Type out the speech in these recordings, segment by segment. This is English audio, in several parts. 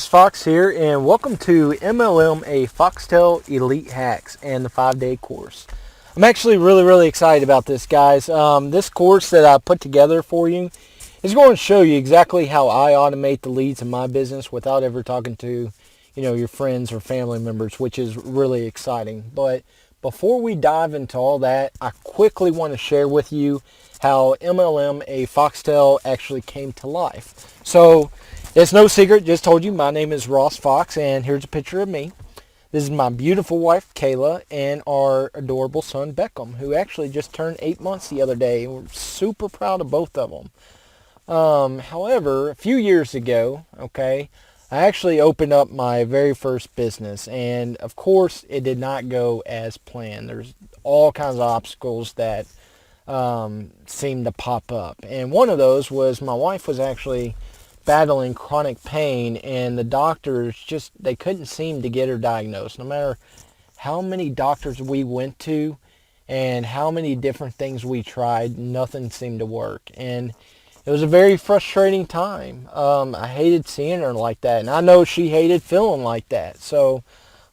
Fox here, and welcome to MLM Foxtel Elite Hacks and the 5-day course. I'm actually really excited about this, guys. This course that I put together for you is going to show you exactly how I automate the leads in my business without ever talking to, your friends or family members, which is really exciting. But before we dive into all that, I quickly want to share with you how MLM Foxtel actually came to life. So it's no secret, just told you, my name is Ross Fox, and here's a picture of me. This is my beautiful wife, Kayla, and our adorable son, Beckham, who actually just turned 8 months the other day. We're super proud of both of them. However, a few years ago, I actually opened up my very first business, and of course, it did not go as planned. There's all kinds of obstacles that seemed to pop up, and one of those was my wife was actually battling chronic pain, and the doctors they couldn't seem to get her diagnosed. No matter how many doctors we went to and how many different things we tried, nothing seemed to work. And it was a very frustrating time. I hated seeing her like that, and I know she hated feeling like that. So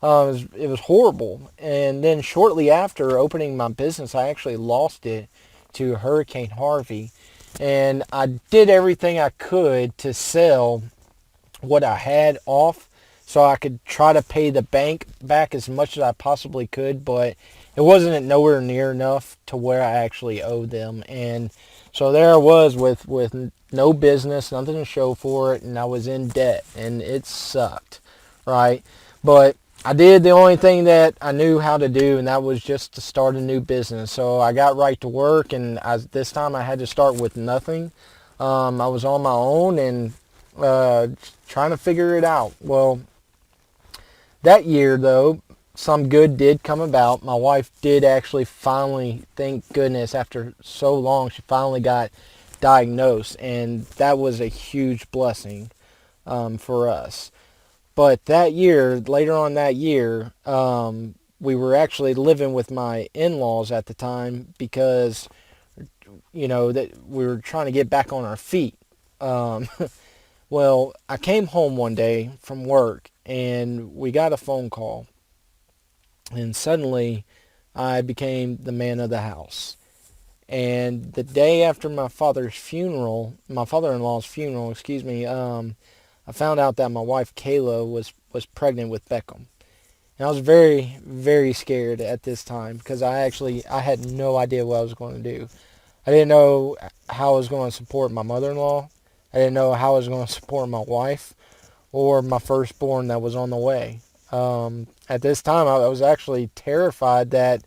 it was horrible. And then shortly after opening my business, I actually lost it to Hurricane Harvey. And I did everything I could to sell what I had off so I could try to pay the bank back as much as I possibly could, but it wasn't nowhere near enough to where I actually owed them. And so there I was with no business, nothing to show for it, and I was in debt, and it sucked, right? But I did the only thing that I knew how to do, and that was just to start a new business. So I got right to work, and this time I had to start with nothing. I was on my own and trying to figure it out. Well, that year, though, some good did come about. My wife did actually finally, thank goodness, after so long, she finally got diagnosed, and that was a huge blessing for us. But that year, later on that year, we were actually living with my in-laws at the time because, that we were trying to get back on our feet. Well, I came home one day from work, and we got a phone call. And suddenly, I became the man of the house. And the day after my father-in-law's funeral, I found out that my wife Kayla was pregnant with Beckham. And I was very scared at this time because I had no idea what I was going to do. I didn't know how I was going to support my mother-in-law. I didn't know how I was going to support my wife or my firstborn that was on the way. At this time, I was actually terrified that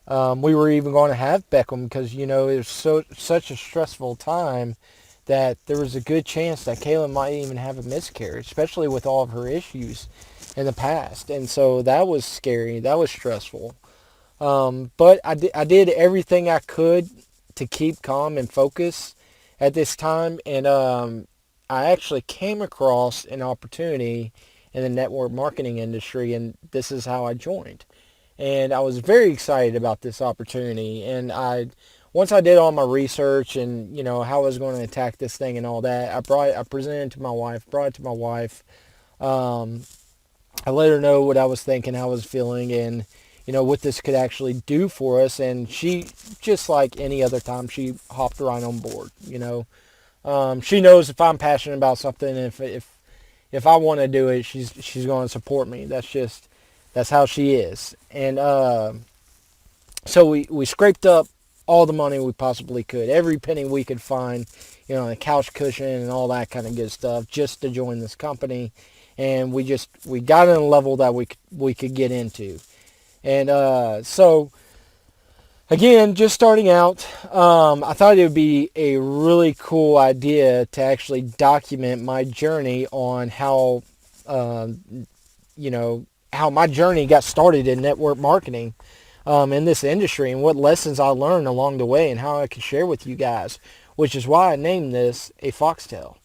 we were even going to have Beckham because, it was such a stressful time that there was a good chance that Kayla might even have a miscarriage, especially with all of her issues in the past. And so that was scary. That was stressful. But I did everything I could to keep calm and focus at this time. And I actually came across an opportunity in the network marketing industry, and this is how I joined. And I was very excited about this opportunity. And once I did all my research and, how I was going to attack this thing and all that, I presented it to my wife, brought it to my wife. I let her know what I was thinking, how I was feeling, and, what this could actually do for us. And she, just like any other time, she hopped right on board, She knows if I'm passionate about something, if I want to do it, she's going to support me. That's how she is. And so we scraped up all the money we possibly could, every penny we could find, a couch cushion and all that kind of good stuff, just to join this company. And we got in a level that we could get into. And so again, just starting out, I thought it would be a really cool idea to actually document my journey on how my journey got started in network marketing in this industry, and what lessons I learned along the way and how I can share with you guys, which is why I named this a Foxtel.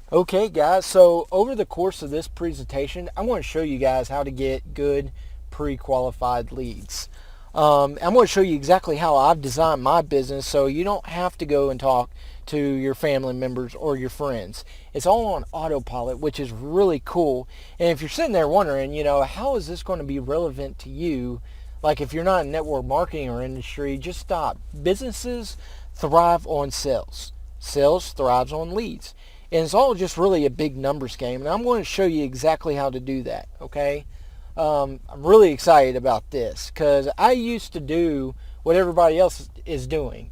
Okay, guys, so over the course of this presentation, I want to show you guys how to get good pre-qualified leads. I'm going to show you exactly how I've designed my business so you don't have to go and talk to your family members or your friends. It's all on autopilot, which is really cool. And if you're sitting there wondering, how is this going to be relevant to you? Like if you're not in network marketing or industry, just stop. Businesses thrive on sales. Sales thrives on leads. And it's all just really a big numbers game. And I'm going to show you exactly how to do that, okay? I'm really excited about this because I used to do what everybody else is doing,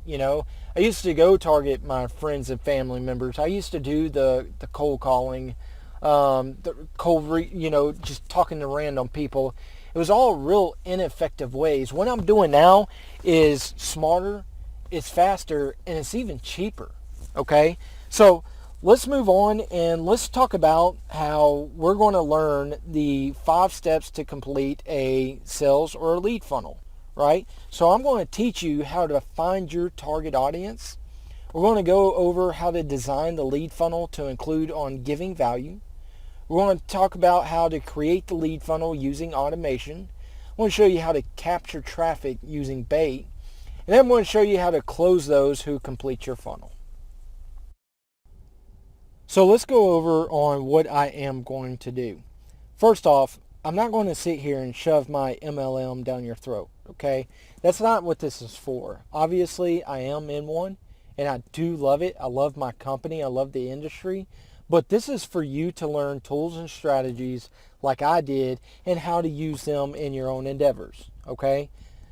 I used to go target my friends and family members. I used to do the cold calling, just talking to random people. It was all real ineffective ways. What I'm doing now is smarter, it's faster, and it's even cheaper, okay? So let's move on and let's talk about how we're going to learn the 5 steps to complete a sales or a lead funnel, right? So I'm going to teach you how to find your target audience. We're going to go over how to design the lead funnel to include on giving value. We're going to talk about how to create the lead funnel using automation. I'm going to show you how to capture traffic using bait. And then I'm going to show you how to close those who complete your funnel. So let's go over on what I am going to do. First off, I'm not going to sit here and shove my MLM down your throat, okay? That's not what this is for. Obviously, I am in one, and I do love it. I love my company. I love the industry. But this is for you to learn tools and strategies like I did and how to use them in your own endeavors, okay?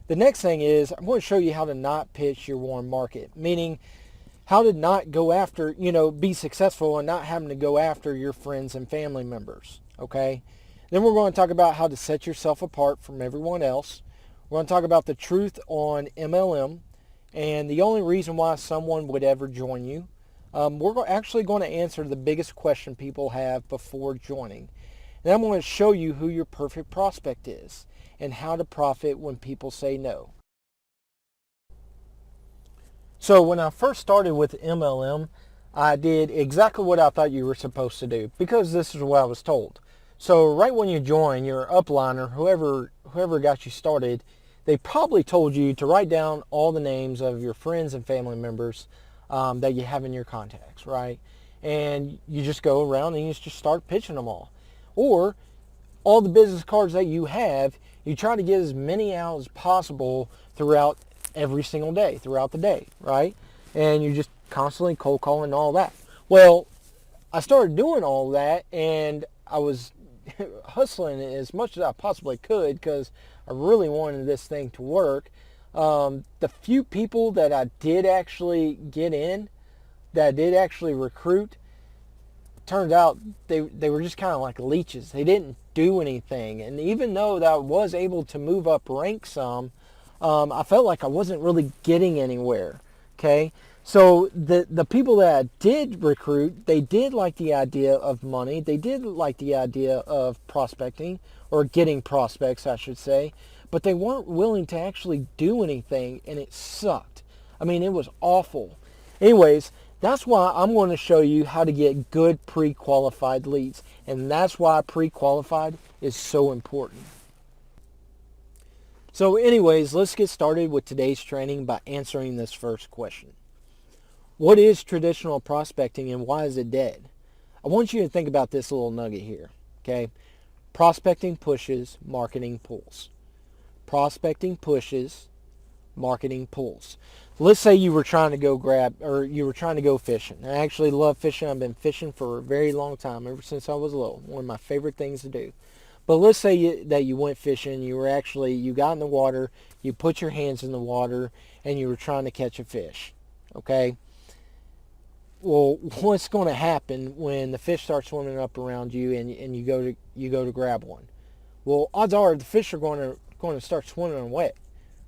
The next thing is I'm going to show you how to not pitch your warm market, meaning how to not go after, be successful and not having to go after your friends and family members, okay? Then we're going to talk about how to set yourself apart from everyone else. We're going to talk about the truth on MLM and the only reason why someone would ever join you. We're actually going to answer the biggest question people have before joining. And I'm going to show you who your perfect prospect is and how to profit when people say no. So when I first started with MLM, I did exactly what I thought you were supposed to do because this is what I was told. So right when you join, your upliner, whoever got you started, they probably told you to write down all the names of your friends and family members that you have in your contacts, right? And you just go around and you just start pitching them all. Or all the business cards that you have, you try to get as many out as possible throughout every single day, throughout the day, right? And you just constantly cold calling and all that. Well, I started doing all that and I was hustling as much as I possibly could because I really wanted this thing to work. The few people that I did actually get in, that I did actually recruit, turned out they were just kind of like leeches. They didn't do anything. And even though that I was able to move up rank some, I felt like I wasn't really getting anywhere, okay? So the people that I did recruit, they did like the idea of money. They did like the idea of prospecting, or getting prospects, I should say. But they weren't willing to actually do anything, and it sucked. I mean, it was awful. Anyways, that's why I'm going to show you how to get good pre-qualified leads. And that's why pre-qualified is so important. So anyways, let's get started with today's training by answering this first question. What is traditional prospecting and why is it dead? I want you to think about this little nugget here, okay? Prospecting pushes, marketing pulls. Prospecting pushes, marketing pulls. Let's say you were trying to go fishing. I actually love fishing. I've been fishing for a very long time, ever since I was little. One of my favorite things to do. But let's say that you went fishing, you got in the water, you put your hands in the water, and you were trying to catch a fish, okay? Well, what's going to happen when the fish starts swimming up around you and you go to grab one? Well, odds are the fish are going to start swimming away,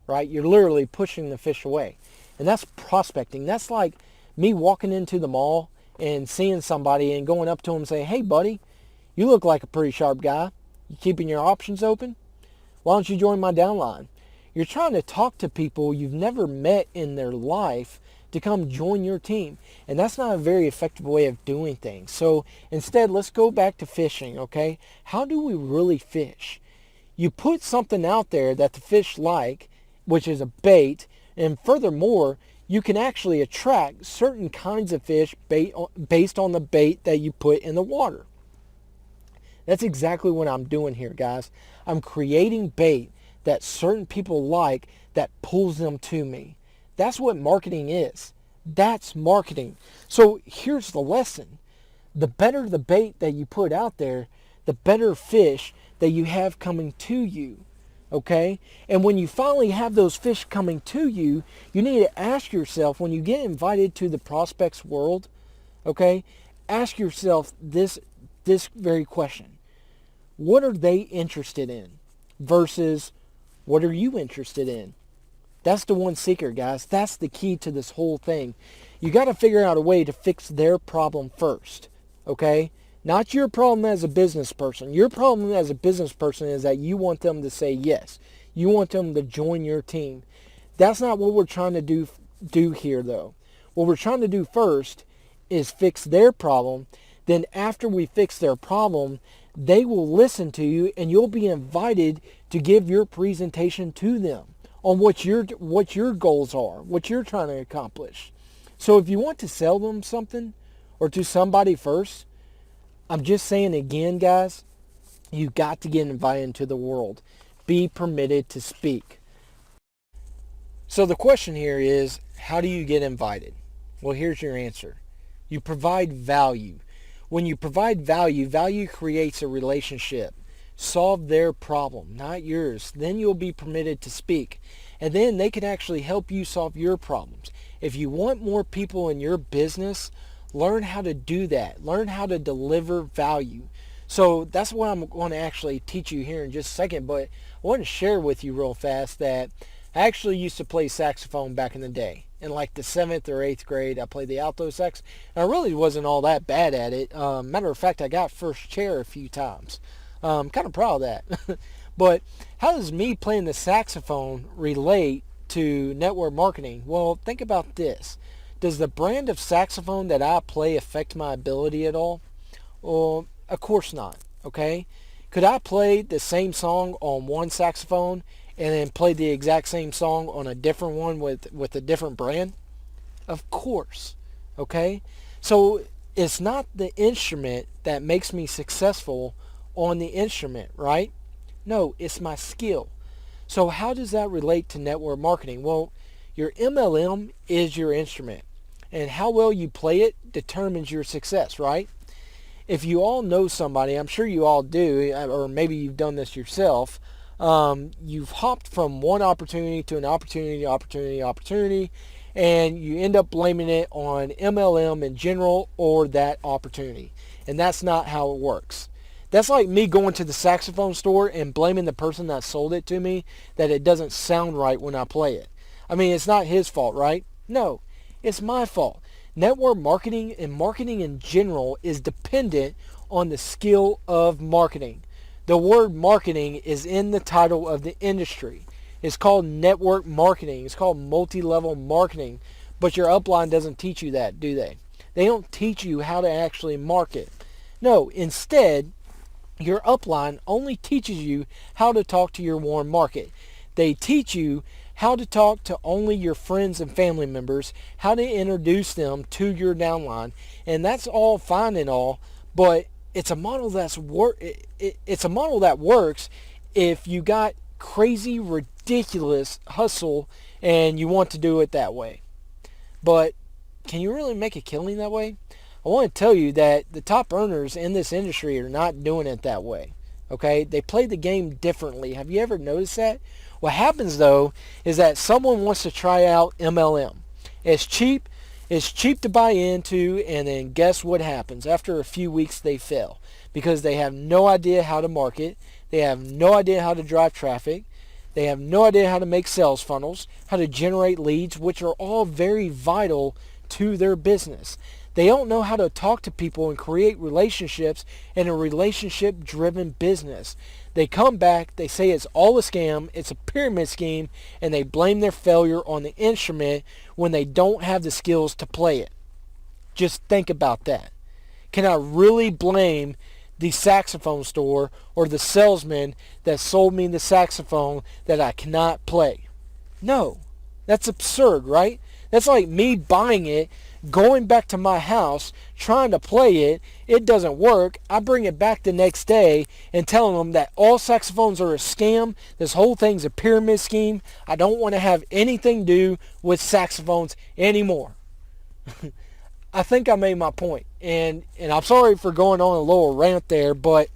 right? You're literally pushing the fish away. And that's prospecting. That's like me walking into the mall and seeing somebody and going up to them and saying, "Hey, buddy, you look like a pretty sharp guy. You keeping your options open? Why don't you join my downline?" You're trying to talk to people you've never met in their life to come join your team. And that's not a very effective way of doing things. So instead, let's go back to fishing, okay? How do we really fish? You put something out there that the fish like, which is a bait. And furthermore, you can actually attract certain kinds of fish based on the bait that you put in the water. That's exactly what I'm doing here, guys. I'm creating bait that certain people like that pulls them to me. That's what marketing is. That's marketing. So here's the lesson. The better the bait that you put out there, the better fish that you have coming to you. Okay? And when you finally have those fish coming to you, you need to ask yourself, when you get invited to the prospects world, okay, ask yourself this very question. What are they interested in versus what are you interested in? That's the one seeker, guys. That's the key to this whole thing. You got to figure out a way to fix their problem first, okay? Not your problem as a business person. Your problem as a business person is that you want them to say yes. You want them to join your team. That's not what we're trying to do here, though. What we're trying to do first is fix their problem. Then after we fix their problem, they will listen to you and you'll be invited to give your presentation to them on what your goals are, what you're trying to accomplish. So if you want to sell them something or to somebody first, I'm just saying again, guys, you got to get invited into the world. Be permitted to speak. So the question here is, how do you get invited? Well, here's your answer. You provide value. When you provide value, value creates a relationship. Solve their problem, not yours. Then you'll be permitted to speak. And then they can actually help you solve your problems. If you want more people in your business, learn how to do that. Learn how to deliver value. So that's what I'm going to actually teach you here in just a second. But I want to share with you real fast that I actually used to play saxophone back in the day. In like the 7th or 8th grade, I played the alto sax. And I really wasn't all that bad at it. Matter of fact, I got first chair a few times. I'm kind of proud of that. But how does me playing the saxophone relate to network marketing? Well, think about this. Does the brand of saxophone that I play affect my ability at all? Well, of course not. Okay? Could I play the same song on one saxophone and then play the exact same song on a different one with a different brand? Of course. Okay? So it's not the instrument that makes me successful on the instrument, right? No, it's my skill. So how does that relate to network marketing? Well, your MLM is your instrument. And how well you play it determines your success, right? If you all know somebody, I'm sure you all do, or maybe you've done this yourself, you've hopped from one opportunity to an opportunity, and you end up blaming it on MLM in general or that opportunity. And that's not how it works. That's like me going to the saxophone store and blaming the person that sold it to me that it doesn't sound right when I play it. I mean, it's not his fault, right? No, it's my fault. Network marketing and marketing in general is dependent on the skill of marketing. The word marketing is in the title of the industry. It's called network marketing. It's called multi-level marketing. But your upline doesn't teach you that, do they? They don't teach you how to actually market. No, instead, your upline only teaches you how to talk to your warm market. They teach you how to talk to only your friends and family members, how to introduce them to your downline, and that's all fine and all, but it's a model it's a model that works if you got crazy, ridiculous hustle and you want to do it that way. But can you really make a killing that way? I want to tell you that the top earners in this industry are not doing it that way. Okay? They play the game differently. Have you ever noticed that? What happens though is that someone wants to try out MLM. It's cheap to buy into, and then guess what happens? After a few weeks they fail because they have no idea how to market. They have no idea how to drive traffic. They have no idea how to make sales funnels, how to generate leads, which are all very vital to their business. They don't know how to talk to people and create relationships in a relationship-driven business. They come back, they say it's all a scam, it's a pyramid scheme, and they blame their failure on the instrument when they don't have the skills to play it. Just think about that. Can I really blame the saxophone store or the salesman that sold me the saxophone that I cannot play? No, that's absurd, right? That's like me buying it, going back to my house, trying to play it. It doesn't work. I bring it back the next day and telling them that all saxophones are a scam. This whole thing's a pyramid scheme. I don't want to have anything to do with saxophones anymore. I think I made my point. And I'm sorry for going on a little rant there, but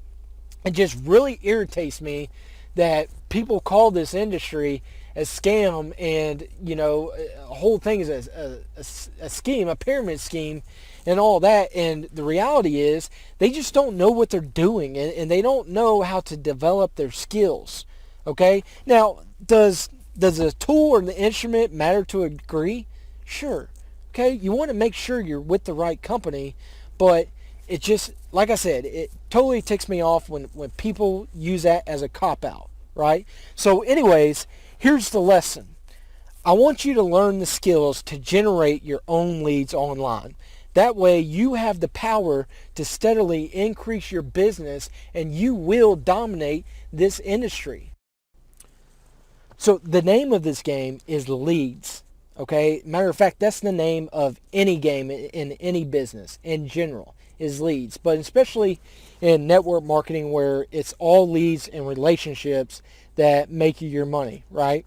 it just really irritates me that people call this industry a scam, and a whole thing is a scheme, a pyramid scheme, and all that. And the reality is they just don't know what they're doing, and they don't know how to develop their skills. Okay, now does the tool or the instrument matter to a degree? Sure. Okay, you want to make sure you're with the right company, but it just, like I said, it totally ticks me off when people use that as a cop-out, right? So anyways, here's the lesson. I want you to learn the skills to generate your own leads online. That way you have the power to steadily increase your business, and you will dominate this industry. So the name of this game is Leads. Okay, matter of fact, that's the name of any game in any business in general, is leads. But especially in network marketing, where it's all leads and relationships that make you your money, right?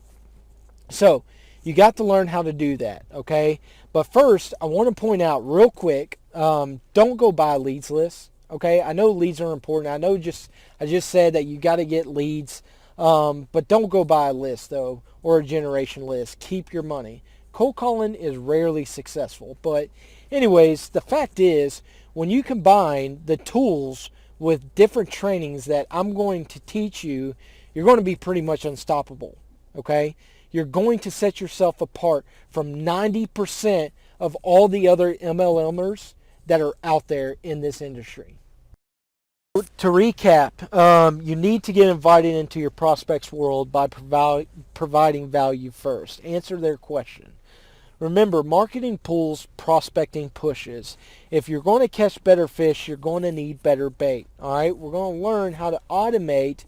So you got to learn how to do that, okay? But first, I want to point out real quick, don't go buy leads lists, okay? I know leads are important. I just said that you got to get leads, but don't go buy a list, though, or a generation list. Keep your money. Cold calling is rarely successful. But anyways, the fact is, when you combine the tools with different trainings that I'm going to teach you, you're going to be pretty much unstoppable. Okay? You're going to set yourself apart from 90% of all the other MLMers that are out there in this industry. To recap, you need to get invited into your prospects' world by providing value first. Answer their question. Remember, marketing pulls, prospecting pushes. If you're going to catch better fish, you're going to need better bait. All right, we're going to learn how to automate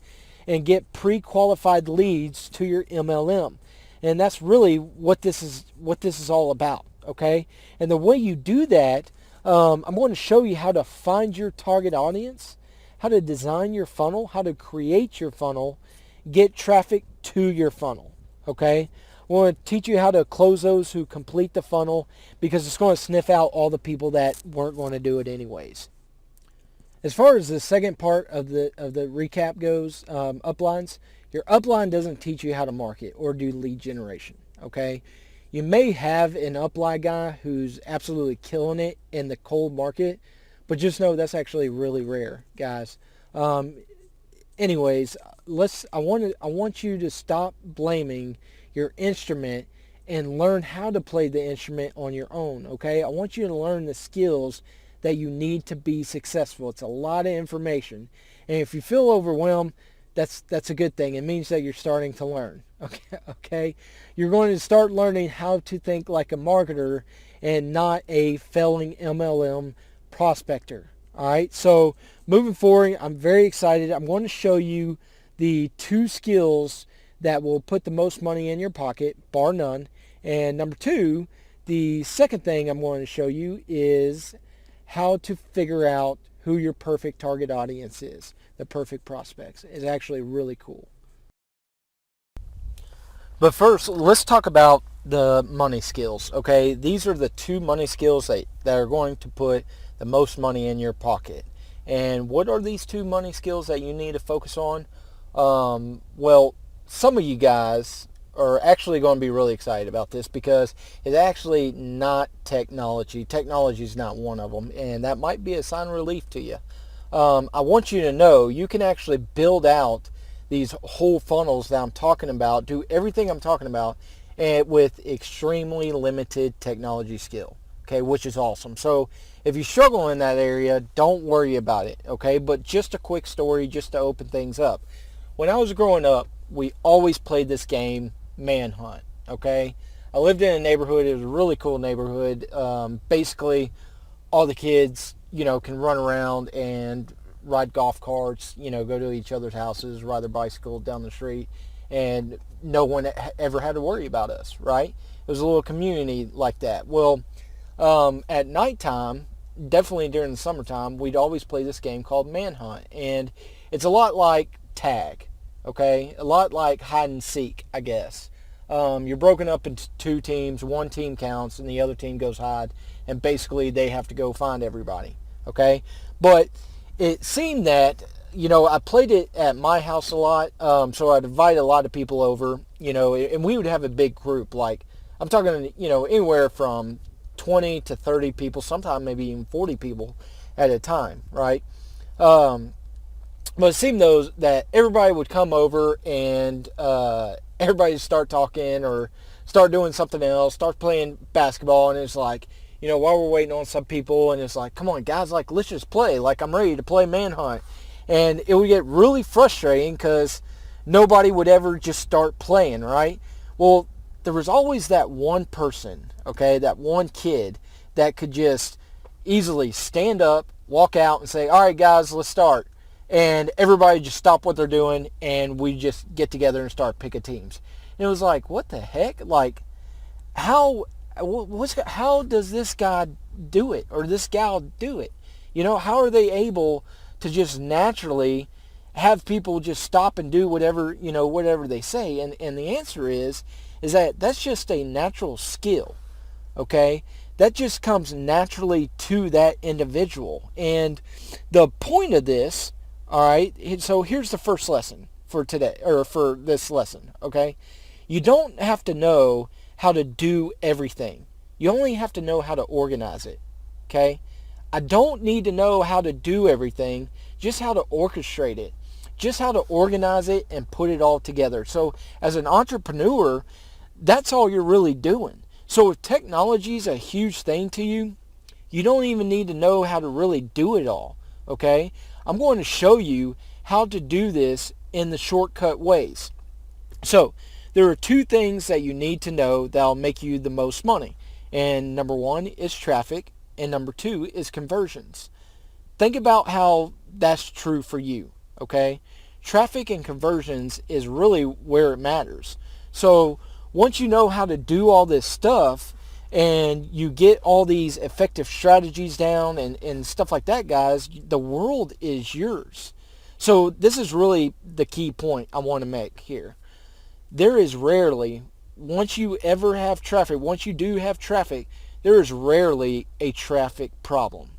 and get pre-qualified leads to your MLM, and that's really what this is all about. Okay, and the way you do that, I'm going to show you how to find your target audience, how to design your funnel, how to create your funnel, get traffic to your funnel. Okay. I want to teach you how to close those who complete the funnel, because it's going to sniff out all the people that weren't going to do it anyways. As far as the second part of the recap goes, uplines, your upline doesn't teach you how to market or do lead generation. Okay, you may have an upline guy who's absolutely killing it in the cold market, but just know that's actually really rare, guys. Anyways, I want you to stop blaming your instrument and learn how to play the instrument on your own, okay? I want you to learn the skills that you need to be successful. It's a lot of information. And if you feel overwhelmed, that's a good thing. It means that you're starting to learn, okay? You're going to start learning how to think like a marketer and not a failing MLM prospector, all right? So moving forward, I'm very excited. I'm going to show you the 2 skills that will put the most money in your pocket, bar none. And number 2, the second thing I'm going to show you is how to figure out who your perfect target audience is, the perfect prospects. It's actually really cool. But first, let's talk about the money skills, okay? These are the 2 money skills that are going to put the most money in your pocket. And what are these 2 money skills that you need to focus on? Well, some of you guys are actually going to be really excited about this, because it's actually not technology. Technology is not one of them, and that might be a sign of relief to you. I want you to know you can actually build out these whole funnels that I'm talking about, do everything I'm talking about, and with extremely limited technology skill, okay, which is awesome. So if you struggle in that area, don't worry about it, okay? But just a quick story just to open things up. When I was growing up, we always played this game, Manhunt, okay? I lived in a neighborhood. It was a really cool neighborhood. Basically, all the kids, can run around and ride golf carts, go to each other's houses, ride their bicycle down the street. and no one ever had to worry about us, right? It was a little community like that. Well, at nighttime, definitely during the summertime, we'd always play this game called Manhunt. And it's a lot like tag, okay? A lot like hide and seek, I guess. You're broken up into two teams. One team counts and the other team goes hide. And basically they have to go find everybody, okay? But it seemed that, I played it at my house a lot. So I'd invite a lot of people over, and we would have a big group. Like, I'm talking, anywhere from 20 to 30 people, sometimes maybe even 40 people at a time, right? But it seemed that everybody would come over and everybody would start talking or start doing something else, start playing basketball, and it's like, while we're waiting on some people, and it's like, come on, guys, like, let's just play. Like, I'm ready to play Manhunt. And it would get really frustrating because nobody would ever just start playing, right? Well, there was always that one person, okay, that one kid that could just easily stand up, walk out, and say, all right, guys, let's start. And everybody just stop what they're doing, and we just get together and start picking teams. And it was like, what the heck? Like, how does this guy do it, or this gal do it? How are they able to just naturally have people just stop and do whatever they say? And the answer is that that's just a natural skill, okay? That just comes naturally to that individual. And the point of this, all right, so here's the first lesson for today, or for this lesson, okay? You don't have to know how to do everything. You only have to know how to organize it, okay? I don't need to know how to do everything, just how to orchestrate it, just how to organize it and put it all together. So as an entrepreneur, that's all you're really doing. So if technology is a huge thing to you, you don't even need to know how to really do it all, okay? I'm going to show you how to do this in the shortcut ways. So there are two things that you need to know that'll make you the most money. And number one is traffic, and number two is conversions. Think about how that's true for you, okay? Traffic and conversions is really where it matters. So once you know how to do all this stuff and you get all these effective strategies down and stuff like that, guys, the world is yours. So this is really the key point I want to make here. There is rarely, once you do have traffic, there is rarely a traffic problem.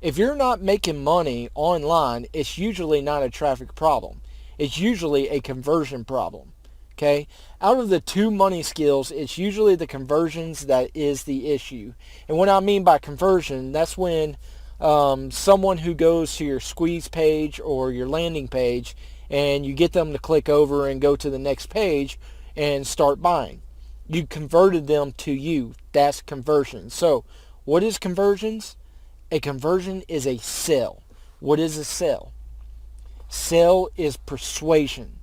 If you're not making money online, it's usually not a traffic problem. It's usually a conversion problem. Okay? Out of the two money skills, it's usually the conversions that is the issue. And what I mean by conversion, that's when someone who goes to your squeeze page or your landing page and you get them to click over and go to the next page and start buying. You converted them to you. That's conversion. So what is conversions? A conversion is a sale. What is a sale? Sale is persuasion.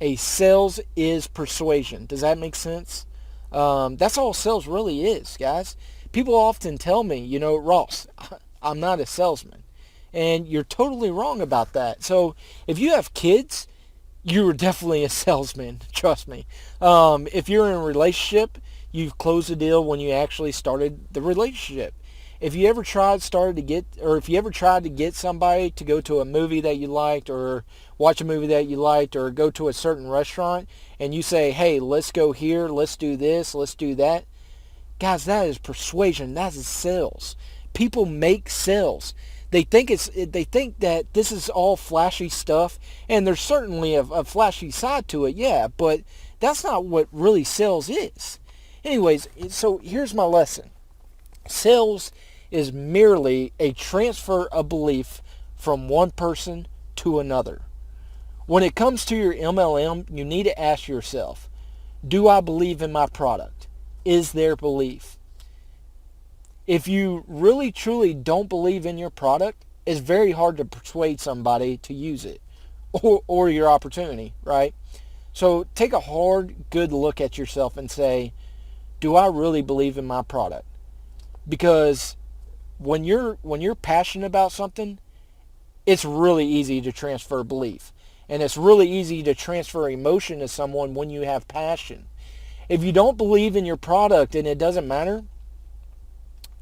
A sales is persuasion. Does that make sense? That's all sales really is, guys. People often tell me, Ross, I'm not a salesman. And you're totally wrong about that. So if you have kids, you're definitely a salesman. Trust me. If you're in a relationship, you've closed the deal when you actually started the relationship. If you ever tried to get somebody to go to a movie that you liked, or watch a movie that you liked, or go to a certain restaurant, and you say, hey, let's go here, let's do this, let's do that. Guys, that is persuasion. That is sales. People make sales. They think that this is all flashy stuff, and there's certainly a flashy side to it, yeah, but that's not what really sales is. Anyways, so here's my lesson. Sales is merely a transfer of belief from one person to another. When it comes to your MLM, you need to ask yourself, do I believe in my product? Is there belief? If you really truly don't believe in your product, it's very hard to persuade somebody to use it or your opportunity, right? So take a hard, good look at yourself and say, do I really believe in my product? Because when you're passionate about something, it's really easy to transfer belief. And it's really easy to transfer emotion to someone when you have passion. If you don't believe in your product and it doesn't matter,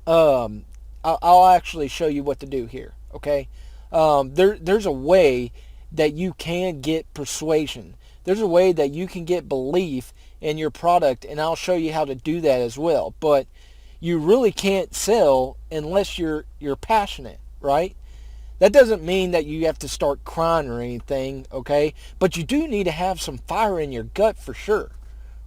I'll actually show you what to do here. Okay, there's a way that you can get persuasion. There's a way that you can get belief in your product, and I'll show you how to do that as well. But you really can't sell unless you're passionate, right? That doesn't mean that you have to start crying or anything, okay? But you do need to have some fire in your gut for sure,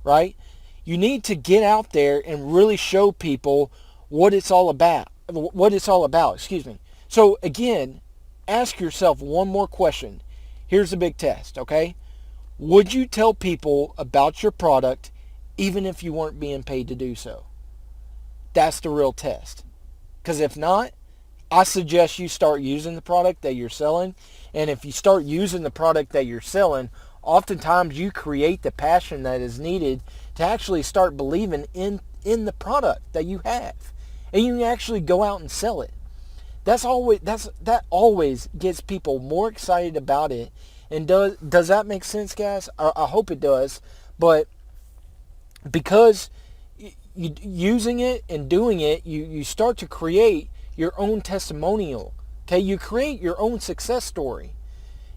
right? You need to get out there and really show people what it's all about. Excuse me. So again, ask yourself one more question. Here's a big test, okay? Would you tell people about your product even if you weren't being paid to do so? That's the real test. Because if not, I suggest you start using the product that you're selling. And if you start using the product that you're selling, oftentimes you create the passion that is needed to actually start believing in the product that you have. And you can actually go out and sell it. That always gets people more excited about it. And does that make sense, guys? I hope it does. But because using it and doing it, you start to create your own testimonial. Okay, you create your own success story.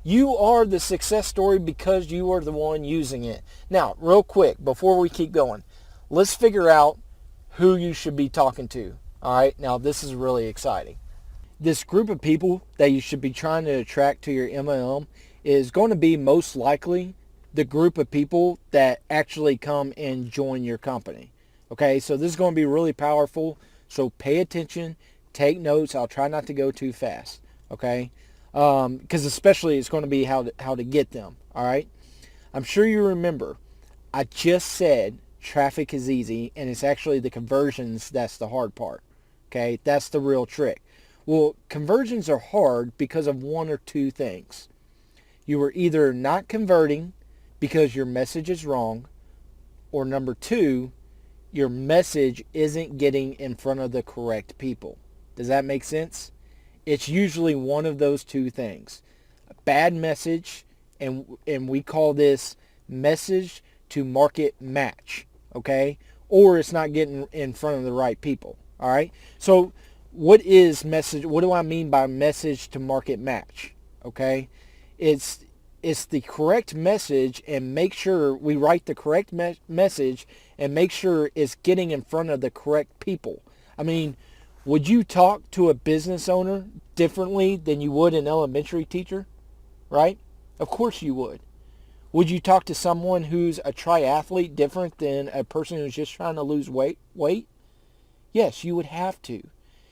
You are the success story because you are the one using it. Now, real quick, before we keep going, let's figure out who you should be talking to. All right, now this is really exciting. This group of people that you should be trying to attract to your MLM is going to be most likely the group of people that actually come and join your company. Okay, so this is going to be really powerful. So pay attention, take notes. I'll try not to go too fast. Okay, because especially it's going to be how to get them. All right, I'm sure you remember I just said traffic is easy, and it's actually the conversions that's the hard part. Okay, that's the real trick. Well, conversions are hard because of one or two things. You are either not converting because your message is wrong, or number two, your message isn't getting in front of the correct people. Does that make sense? It's usually one of those two things. A bad message, and we call this message to market match, okay? Or it's not getting in front of the right people, all right? So what is message? What do I mean by message to market match, okay? It's the correct message, and make sure we write the correct message and make sure it's getting in front of the correct people. I mean, would you talk to a business owner differently than you would an elementary teacher? Right? Of course you would. Would you talk to someone who's a triathlete different than a person who's just trying to lose weight? Yes, you would have to.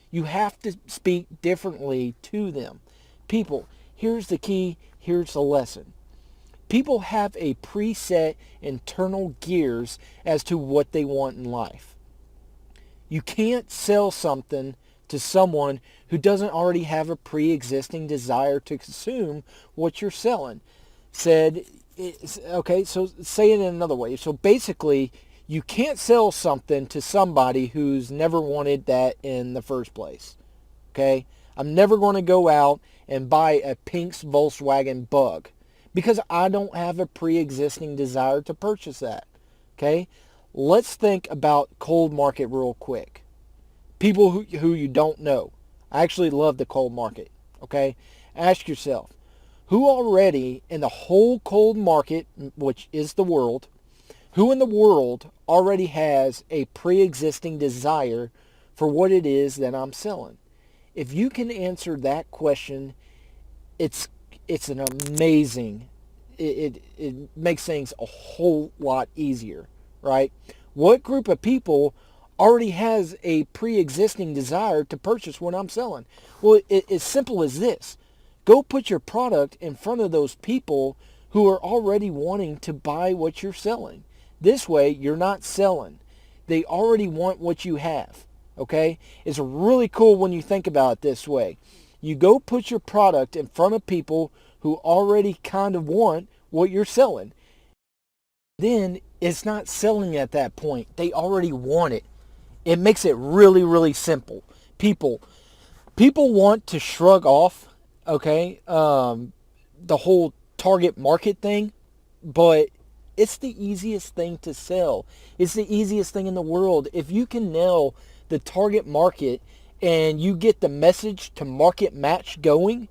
You have to speak differently to them. People, here's the key, here's the lesson. People have a preset internal gears as to what they want in life. You can't sell something to someone who doesn't already have a pre-existing desire to consume what you're selling. Okay, so say it in another way. So basically, you can't sell something to somebody who's never wanted that in the first place. Okay? I'm never going to go out and buy a Pink's Volkswagen Bug because I don't have a pre-existing desire to purchase that. Okay? Let's think about cold market real quick. People who you don't know. I actually love the cold market. Okay? Ask yourself, who already in the whole cold market, which is the world, who in the world already has a pre-existing desire for what it is that I'm selling? If you can answer that question, it's an amazing, it makes things a whole lot easier, right? What group of people already has a pre-existing desire to purchase what I'm selling? Well, it's simple as this. Go put your product in front of those people who are already wanting to buy what you're selling. This way, you're not selling. They already want what you have, okay? It's really cool when you think about it this way. You go put your product in front of people who already kind of want what you're selling. Then it's not selling at that point. They already want it. It makes it really, really simple. People want to shrug off, okay, the whole target market thing, but it's the easiest thing to sell. It's the easiest thing in the world. If you can nail the target market and you get the message to market match going,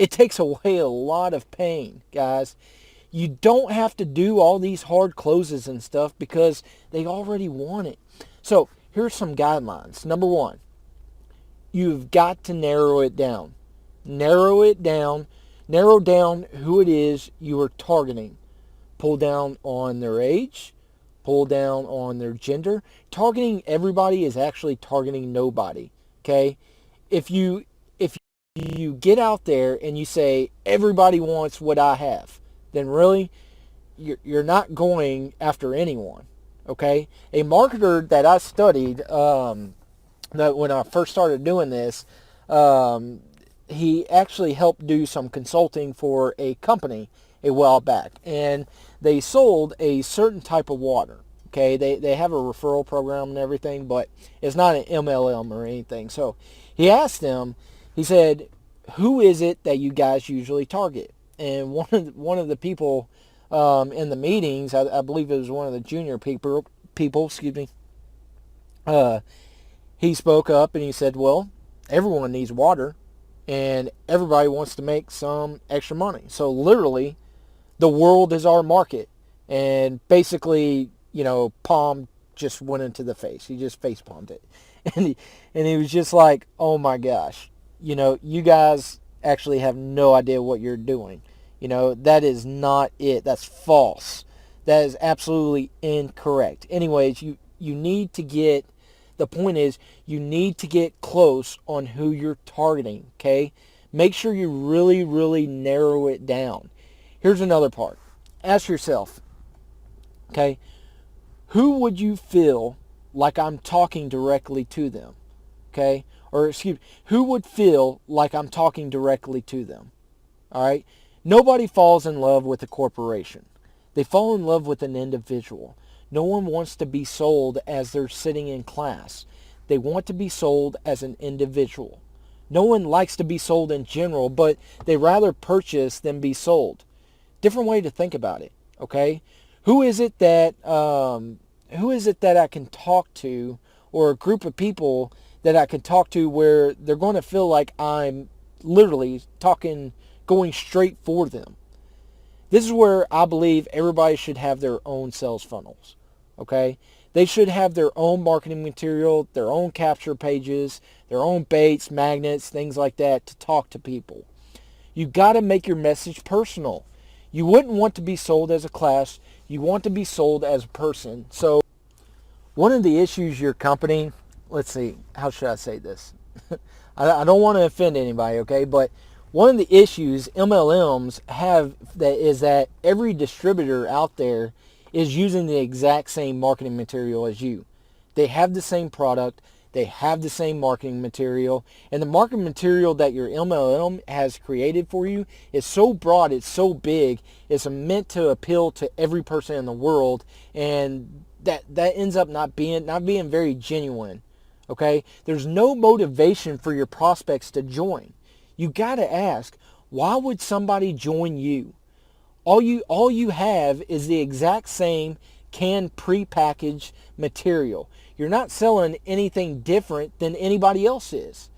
it takes away a lot of pain, guys. You don't have to do all these hard closes and stuff because they already want it. So here's some guidelines. Number one, you've got to narrow it down. Narrow it down. Narrow down who it is you are targeting. Pull down on their age. Pull down on their gender. Targeting everybody is actually targeting nobody. Okay? If you get out there and you say everybody wants what I have, then really you're not going after anyone. Okay? A marketer that I studied that when I first started doing this, he actually helped do some consulting for a company a while back, and they sold a certain type of water. Okay, they have a referral program and everything, but it's not an MLM or anything. So he asked them, he said, who is it that you guys usually target? And one of the people in the meetings, I believe it was one of the junior people, excuse me, he spoke up and he said, well, everyone needs water and everybody wants to make some extra money. So literally, the world is our market. And basically, palm just went into the face. He just face palmed it. And he was just like, oh my gosh, you guys actually have no idea what you're doing. That is not it. That's false. That is absolutely incorrect. Anyways, you need to get, the point is, you need to get close on who you're targeting, okay? Make sure you really, really narrow it down. Here's another part. Ask yourself, okay, who would you feel like I'm talking directly to them, okay? Or excuse me, who would feel like I'm talking directly to them, all right? Nobody falls in love with a corporation. They fall in love with an individual. No one wants to be sold as they're sitting in class. They want to be sold as an individual. No one likes to be sold in general, but they rather purchase than be sold. Different way to think about it, okay? Who is it that I can talk to, or a group of people that I can talk to where they're going to feel like I'm literally going straight for them? This is where I believe everybody should have their own sales funnels, okay? They should have their own marketing material, their own capture pages, their own baits, magnets, things like that to talk to people. You've got to make your message personal. You wouldn't want to be sold as a class. You want to be sold as a person. So one of the issues your company, let's see, how should I say this? I don't want to offend anybody, okay? But one of the issues MLMs have is that every distributor out there is using the exact same marketing material as you. They have the same product. They have the same marketing material. And the marketing material that your MLM has created for you is so broad, it's so big, it's meant to appeal to every person in the world. And that ends up not being very genuine. Okay? There's no motivation for your prospects to join. You got to ask, why would somebody join you? All you have is the exact same canned prepackaged material. You're not selling anything different than anybody else is.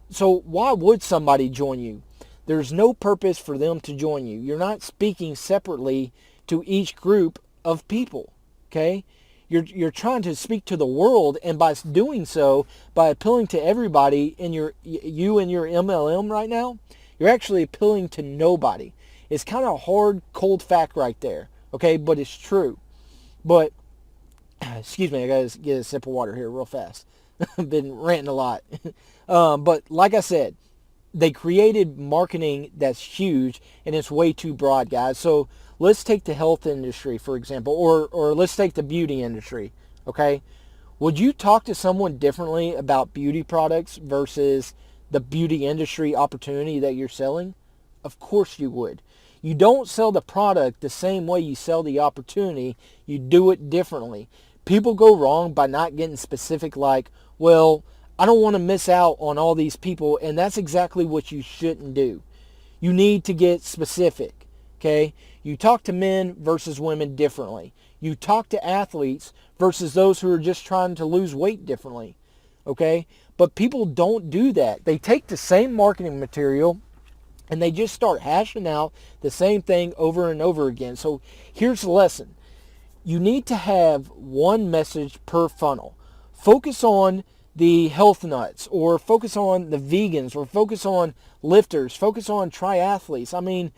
So why would somebody join you? There's no purpose for them to join you. You're not speaking separately to each group of people, okay? You're trying to speak to the world, and by doing so, by appealing to everybody in your MLM right now, you're actually appealing to nobody. It's kind of a hard, cold fact right there, okay? But it's true. But, excuse me, I got to get a sip of water here real fast. I've been ranting a lot. But like I said, they created marketing that's huge, and it's way too broad, guys. So let's take the health industry, for example, or let's take the beauty industry, okay? Would you talk to someone differently about beauty products versus the beauty industry opportunity that you're selling? Of course you would. You don't sell the product the same way you sell the opportunity. You do it differently. People go wrong by not getting specific, like, well, I don't want to miss out on all these people, and that's exactly what you shouldn't do. You need to get specific, Okay? You talk to men versus women differently. You talk to athletes versus those who are just trying to lose weight differently. Okay? But people don't do that. They take the same marketing material and they just start hashing out the same thing over and over again. So here's the lesson. You need to have one message per funnel. Focus on the health nuts, or focus on the vegans, or focus on lifters, focus on triathletes. I mean,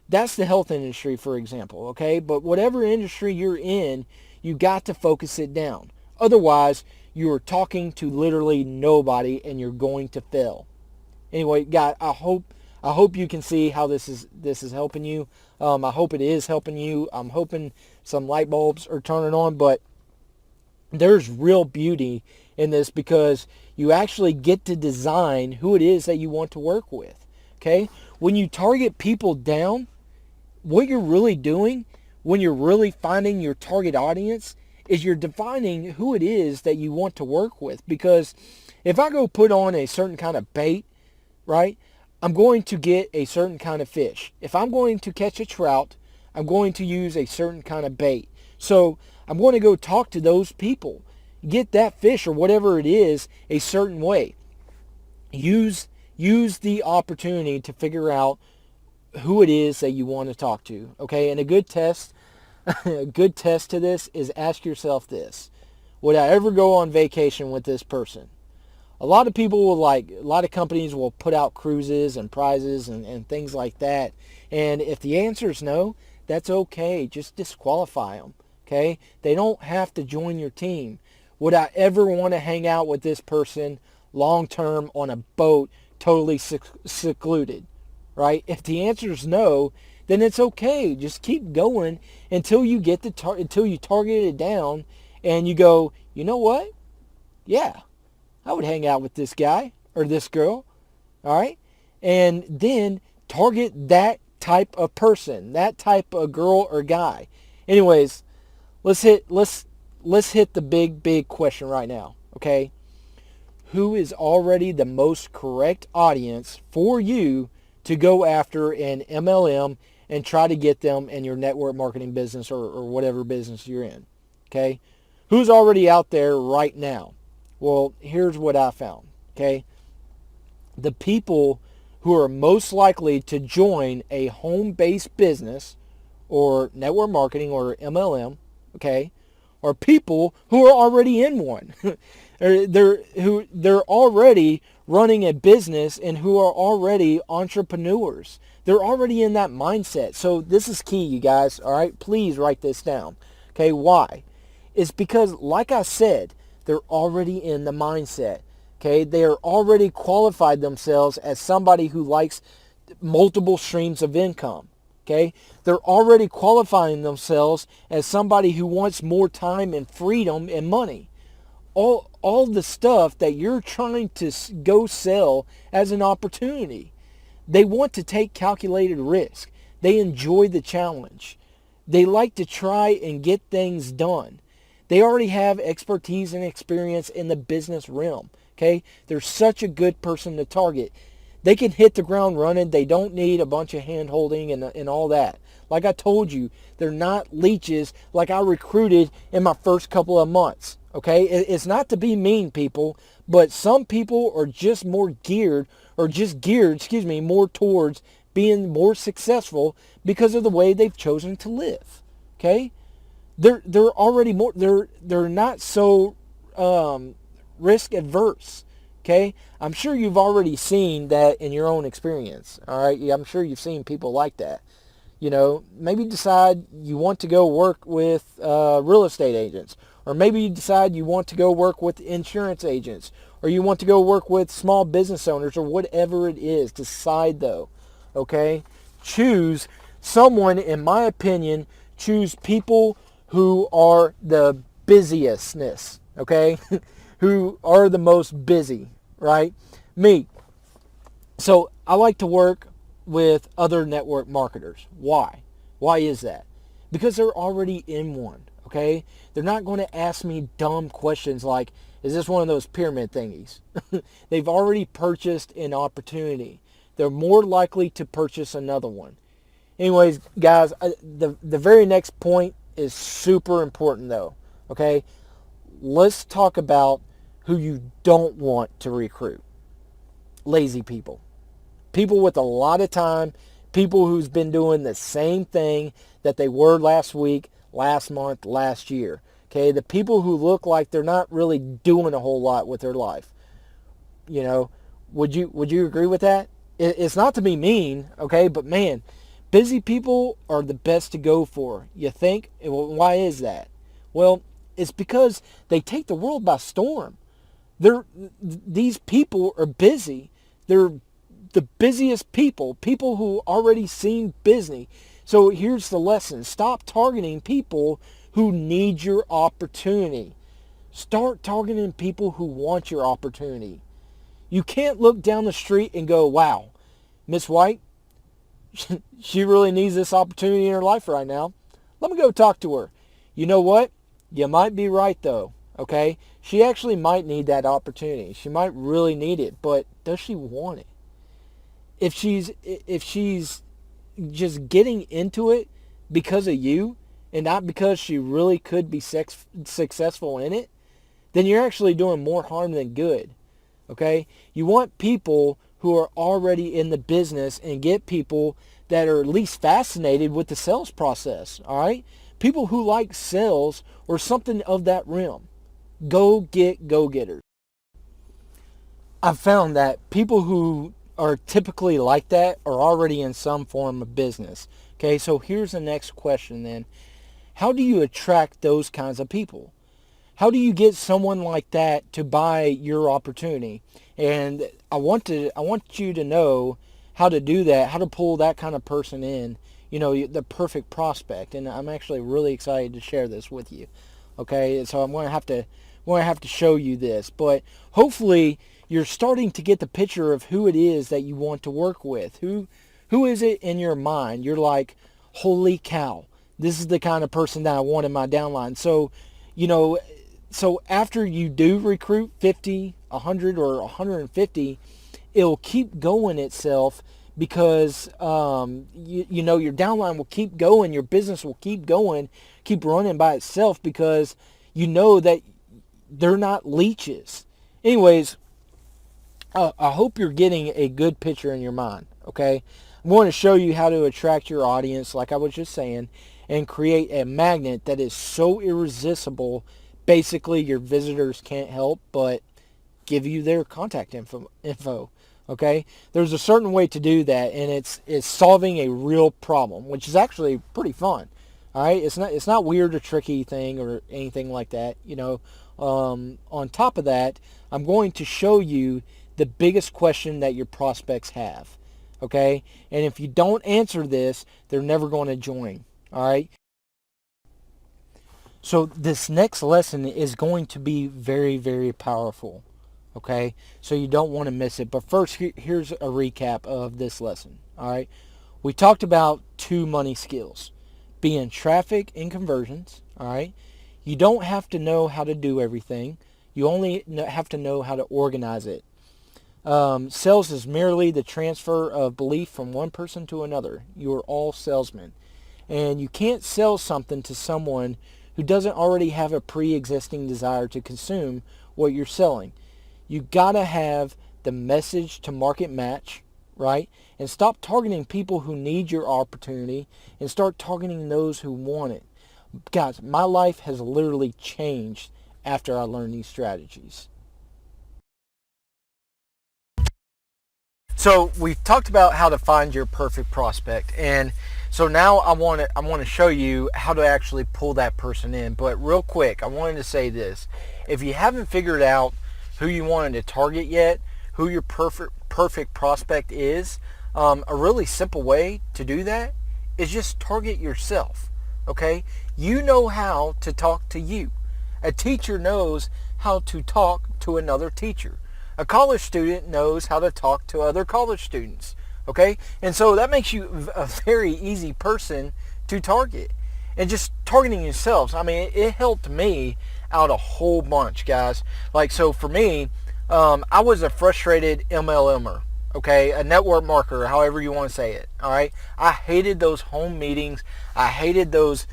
that's the health industry, for example, okay? But whatever industry you're in, you got to focus it down. Otherwise, you're talking to literally nobody and you're going to fail. Anyway, guys, I hope you can see how this is helping you. I hope it is helping you. I'm hoping some light bulbs are turning on, but there's real beauty in this because you actually get to design who it is that you want to work with. Okay? When you target people down, what you're really doing, when you're really finding your target audience, is you're defining who it is that you want to work with. Because if I go put on a certain kind of bait, right, I'm going to get a certain kind of fish. If I'm going to catch a trout, I'm going to use a certain kind of bait. So I'm going to go talk to those people, get that fish or whatever it is a certain way. Use the opportunity to figure out who it is that you want to talk to. Okay, and a good test to this is ask yourself this: would I ever go on vacation with this person? A lot of people will a lot of companies will put out cruises and prizes and things like that. And if the answer is no, that's okay. Just disqualify them. Okay? They don't have to join your team. Would I ever want to hang out with this person long term on a boat, totally secluded? Right? If the answer is no, then it's okay. Just keep going until you get until you target it down and you go, you know what? Yeah, I would hang out with this guy or this girl, all right? And then target that type of person, that type of girl or guy. Anyways, let's hit the big question right now, okay? Who is already the most correct audience for you to go after in MLM and try to get them in your network marketing business or whatever business you're in, okay? Who's already out there right now? Well, here's what I found, okay? The people who are most likely to join a home-based business or network marketing or MLM, okay, are people who are already in one. They're already running a business and who are already entrepreneurs. They're already in that mindset. So this is key, you guys, all right? Please write this down, okay? Why? It's because, like I said, they're already in the mindset, okay? They are already qualified themselves as somebody who likes multiple streams of income, okay? They're already qualifying themselves as somebody who wants more time and freedom and money. All the stuff that you're trying to go sell as an opportunity. They want to take calculated risk. They enjoy the challenge. They like to try and get things done. They already have expertise and experience in the business realm, okay? They're such a good person to target. They can hit the ground running. They don't need a bunch of hand-holding and all that. Like I told you, they're not leeches like I recruited in my first couple of months, okay? It's not to be mean, people, but some people are just more geared, more towards being more successful because of the way they've chosen to live, okay? They're already more, they're not so risk adverse, okay? I'm sure you've already seen that in your own experience, all right? Yeah, I'm sure you've seen people like that. You know, maybe decide you want to go work with real estate agents, or maybe you decide you want to go work with insurance agents, or you want to go work with small business owners, or whatever it is. Decide though, okay? Choose someone, in my opinion, choose people who are the busiestness, okay? Who are the most busy, right? Me. So I like to work with other network marketers. Why? Why is that? Because they're already in one, okay? They're not going to ask me dumb questions like, is this one of those pyramid thingies? They've already purchased an opportunity. They're more likely to purchase another one. Anyways, guys, the very next point is super important though. Okay, let's talk about who you don't want to recruit. Lazy people. People with a lot of time, people who's been doing the same thing that they were last week, last month, last year. Okay, the people who look like they're not really doing a whole lot with their life. You know, would you agree with that? It's not to be mean, okay, but man, busy people are the best to go for. You think? Well, why is that? Well, it's because they take the world by storm. These people are busy. They're the busiest people who already seem busy. So here's the lesson. Stop targeting people who need your opportunity. Start targeting people who want your opportunity. You can't look down the street and go, wow, Miss White, she really needs this opportunity in her life right now. Let me go talk to her. You know what? You might be right though, okay? She actually might need that opportunity. She might really need it, but does she want it? If she's just getting into it because of you and not because she really could be successful in it, then you're actually doing more harm than good. Okay? You want people who are already in the business and get people that are at least fascinated with the sales process. All right? People who like sales or something of that realm. Go get go-getters. I've found that people who are typically like that are already in some form of business. Okay, so here's the next question then. How do you attract those kinds of people? How do you get someone like that to buy your opportunity? And I want you to know how to do that, how to pull that kind of person in, you know, the perfect prospect. And I'm actually really excited to share this with you. Okay, so I'm going to have to show you this, but hopefully you're starting to get the picture of who it is that you want to work with. Who is it in your mind? You're like, holy cow, this is the kind of person that I want in my downline. So, you know, so after you do recruit 50, 100, or 150, it'll keep going itself because, you know, your downline will keep going, your business will keep going, keep running by itself because you know that they're not leeches. Anyways, I hope you're getting a good picture in your mind, okay? I'm going to show you how to attract your audience, like I was just saying, and create a magnet that is so irresistible, basically your visitors can't help but give you their contact info, okay? There's a certain way to do that, and it's solving a real problem, which is actually pretty fun, all right? It's not weird or tricky thing or anything like that, you know. On top of that, I'm going to show you the biggest question that your prospects have, okay? And if you don't answer this, they're never going to join, all right? So this next lesson is going to be very, very powerful, okay? So you don't want to miss it. But first, here's a recap of this lesson, all right? We talked about 2 money skills, being traffic and conversions, all right? You don't have to know how to do everything. You only have to know how to organize it. Sales is merely the transfer of belief from one person to another. You are all salesmen. And you can't sell something to someone who doesn't already have a pre-existing desire to consume what you're selling. You gotta have the message to market match, right? And stop targeting people who need your opportunity and start targeting those who want it. Guys, my life has literally changed after I learned these strategies. So we've talked about how to find your perfect prospect, and so now I want to show you how to actually pull that person in. But real quick, I wanted to say this: if you haven't figured out who you wanted to target yet, who your perfect prospect is, a really simple way to do that is just target yourself. Okay, you know how to talk to you. A teacher knows how to talk to another teacher. A college student knows how to talk to other college students, okay? And so that makes you a very easy person to target. And just targeting yourselves, I mean, it helped me out a whole bunch, guys. Like, so for me, I was a frustrated MLMer, okay, a network marketer, however you want to say it, all right? I hated those home meetings. I hated those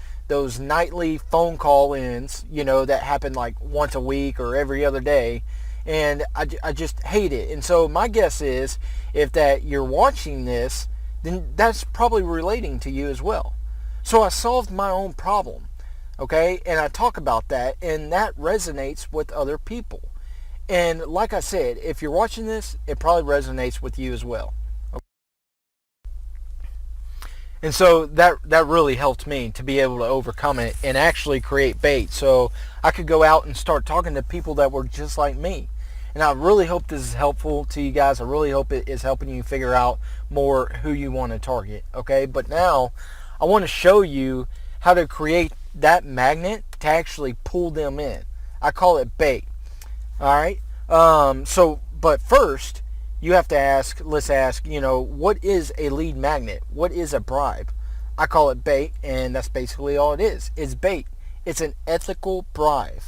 nightly phone call-ins, that happen like once a week or every other day. And I just hate it. And so my guess is, if that you're watching this, then that's probably relating to you as well. So I solved my own problem, okay? And I talk about that, and that resonates with other people. And like I said, if you're watching this, it probably resonates with you as well. And so that really helped me to be able to overcome it and actually create bait. So I could go out and start talking to people that were just like me. And I really hope this is helpful to you guys. I really hope it is helping you figure out more who you want to target. Okay, but now I want to show you how to create that magnet to actually pull them in. I call it bait. All right. But first, you have to let's ask, what is a lead magnet? What is a bribe? I call it bait, and that's basically all it is. It's bait. It's an ethical bribe,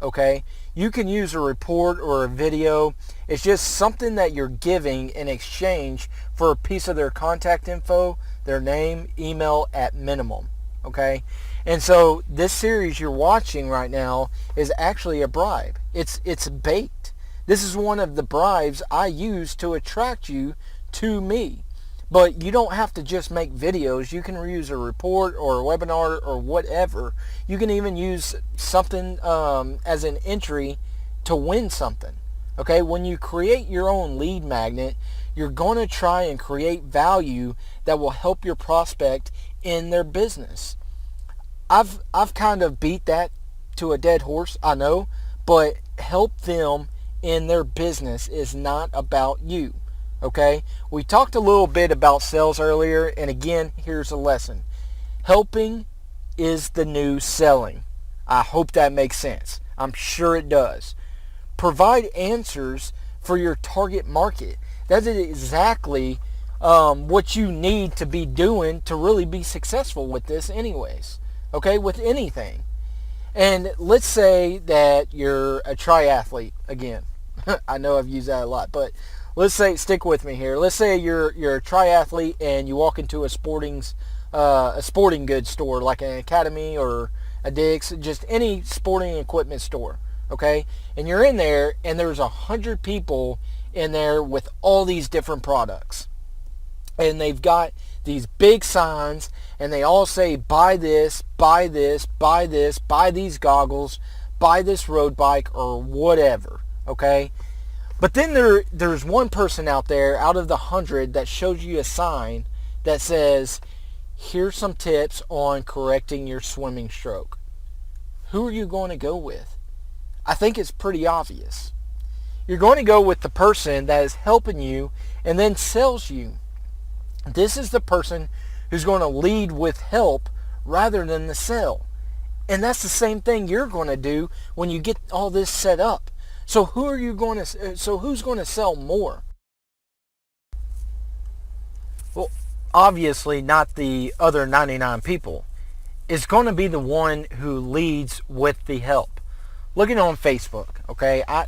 okay? You can use a report or a video. It's just something that you're giving in exchange for a piece of their contact info, their name, email at minimum, okay? And so this series you're watching right now is actually a bribe. It's bait. This is one of the bribes I use to attract you to me. But you don't have to just make videos. You can use a report or a webinar or whatever. You can even use something as an entry to win something. Okay, when you create your own lead magnet, you're going to try and create value that will help your prospect in their business. I've kind of beat that to a dead horse, I know, but help them in their business is not about you. Okay, we talked a little bit about sales earlier, and again, here's a lesson. Helping is the new selling. I hope that makes sense. I'm sure it does. Provide answers for your target market. That is exactly what you need to be doing to really be successful with this anyways. Okay, with anything. And let's say that you're a triathlete again. I know I've used that a lot, but let's say, stick with me here. Let's say you're a triathlete and you walk into a sporting goods store like an Academy or a Dick's, just any sporting equipment store, okay? And you're in there and there's 100 people in there with all these different products. And they've got these big signs and they all say, buy this, buy this, buy this, buy these goggles, buy this road bike or whatever, okay? But then there's one person out there out of the 100 that shows you a sign that says, here's some tips on correcting your swimming stroke. Who are you going to go with? I think it's pretty obvious. You're going to go with the person that is helping you and then sells you. This is the person who's going to lead with help rather than the sell. And that's the same thing you're going to do when you get all this set up. So who's going to sell more? Well, obviously not the other 99 people. It's going to be the one who leads with the help. Looking on Facebook, okay? I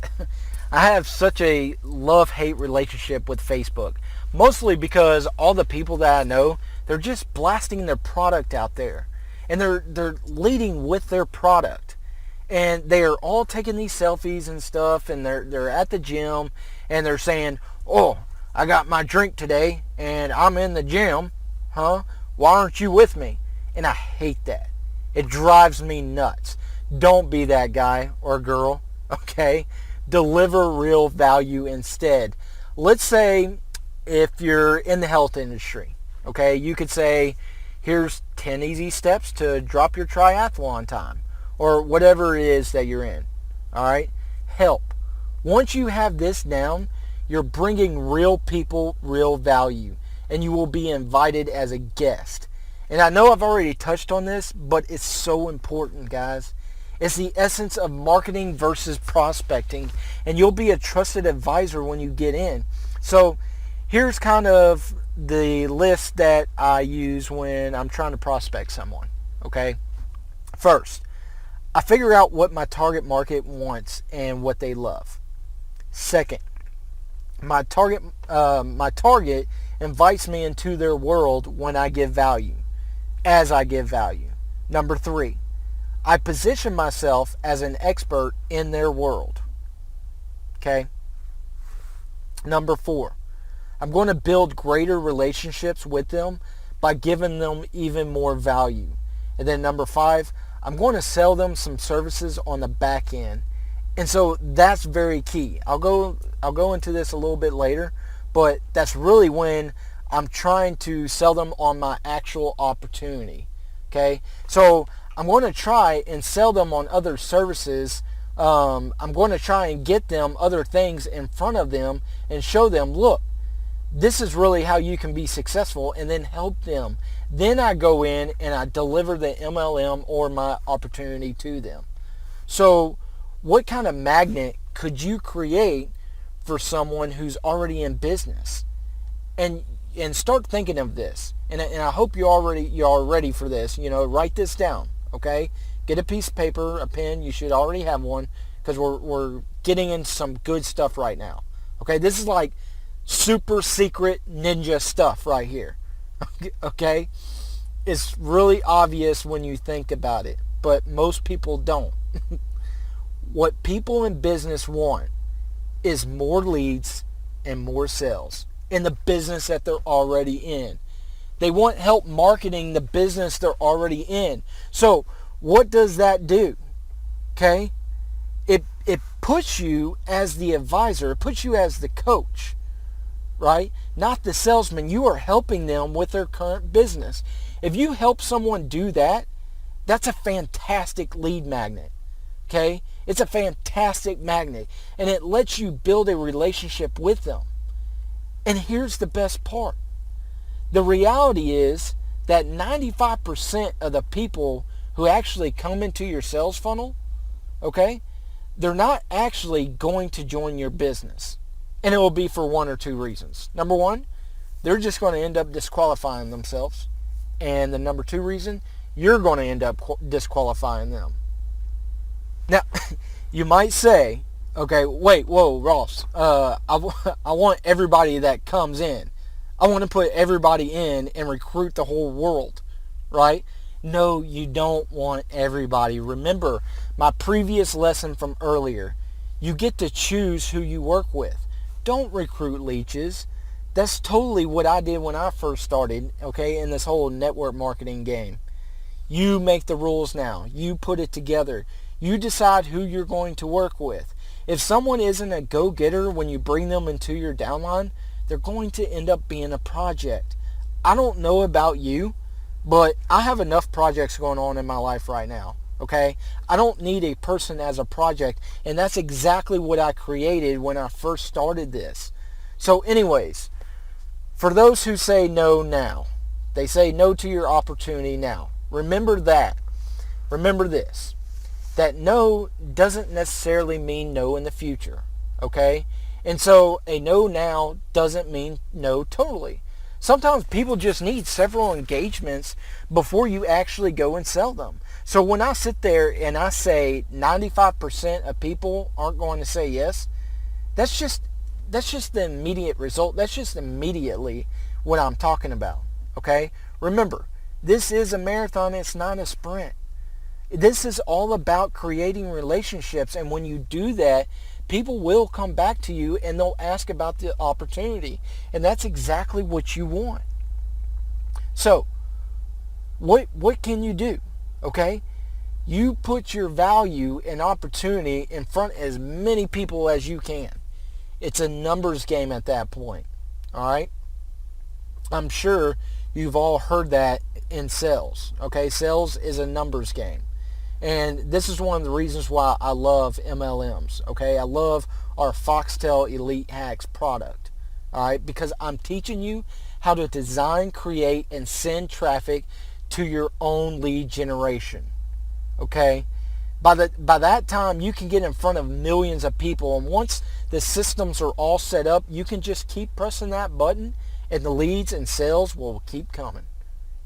have such a love-hate relationship with Facebook. Mostly because all the people that I know, they're just blasting their product out there. And they're leading with their product. And they are all taking these selfies and stuff, and they're at the gym, and they're saying, oh, I got my drink today, and I'm in the gym, huh? Why aren't you with me? And I hate that. It drives me nuts. Don't be that guy or girl, okay? Deliver real value instead. Let's say if you're in the health industry, okay, you could say, here's 10 easy steps to drop your triathlon time. Or whatever it is that you're in. All right? Help. Once you have this down, you're bringing real people, real value. And you will be invited as a guest. And I know I've already touched on this, but it's so important, guys. It's the essence of marketing versus prospecting. And you'll be a trusted advisor when you get in. So here's kind of the list that I use when I'm trying to prospect someone. Okay? First, I figure out what my target market wants and what they love. Second, My target invites me into their world when I give value, as I give value. Number 3, I position myself as an expert in their world. Okay? Number 4, I'm going to build greater relationships with them by giving them even more value. And then number 5, I'm going to sell them some services on the back end. And so that's very key. I'll go into this a little bit later, but that's really when I'm trying to sell them on my actual opportunity. Okay? So I'm going to try and sell them on other services. I'm going to try and get them other things in front of them and show them, look, this is really how you can be successful, and then help them. Then I go in and I deliver the MLM or my opportunity to them. So what kind of magnet could you create for someone who's already in business? And start thinking of this. And I hope you are ready for this. Write this down, okay? Get a piece of paper, a pen. You should already have one, because we're getting into some good stuff right now. Okay, this is like super secret ninja stuff right here. Okay? It's really obvious when you think about it, but most people don't. What people in business want is more leads and more sales in the business that they're already in. They want help marketing the business they're already in. So what does that do? Okay? It puts you as the advisor. It puts you as the coach, right? Not the salesman. You are helping them with their current business. If you help someone do that, that's a fantastic lead magnet. Okay? It's a fantastic magnet, and it lets you build a relationship with them. And here's the best part. The reality is that 95% of the people who actually come into your sales funnel, okay, they're not actually going to join your business. And it will be for one or two reasons. Number one, they're just going to end up disqualifying themselves. And the number 2 reason, you're going to end up disqualifying them. Now, you might say, okay, wait, whoa, Ross, I want everybody that comes in. I want to put everybody in and recruit the whole world, right? No, you don't want everybody. Remember my previous lesson from earlier. You get to choose who you work with. Don't recruit leeches. That's totally what I did when I first started, okay, in this whole network marketing game. You make the rules now. You put it together. You decide who you're going to work with. If someone isn't a go-getter when you bring them into your downline, they're going to end up being a project. I don't know about you, but I have enough projects going on in my life right now, okay? I don't need a person as a project, and that's exactly what I created when I first started this. So anyways, for those who say no now, they say no to your opportunity now. Remember that. Remember this, that no doesn't necessarily mean no in the future, okay? And so a no now doesn't mean no totally. Sometimes people just need several engagements before you actually go and sell them. So when I sit there and I say 95% of people aren't going to say yes, that's just the immediate result. That's just immediately what I'm talking about, okay? Remember, this is a marathon. It's not a sprint. This is all about creating relationships, and when you do that, people will come back to you and they'll ask about the opportunity, and that's exactly what you want. So, what can you do? Okay? You put your value and opportunity in front of as many people as you can. It's a numbers game at that point. All right? I'm sure you've all heard that in sales. Okay? Sales is a numbers game. And this is one of the reasons why I love MLMs, okay? I love our Foxtel Elite Hacks product, all right? Because I'm teaching you how to design, create, and send traffic to your own lead generation, okay? By that time, you can get in front of millions of people, and once the systems are all set up, you can just keep pressing that button, and the leads and sales will keep coming.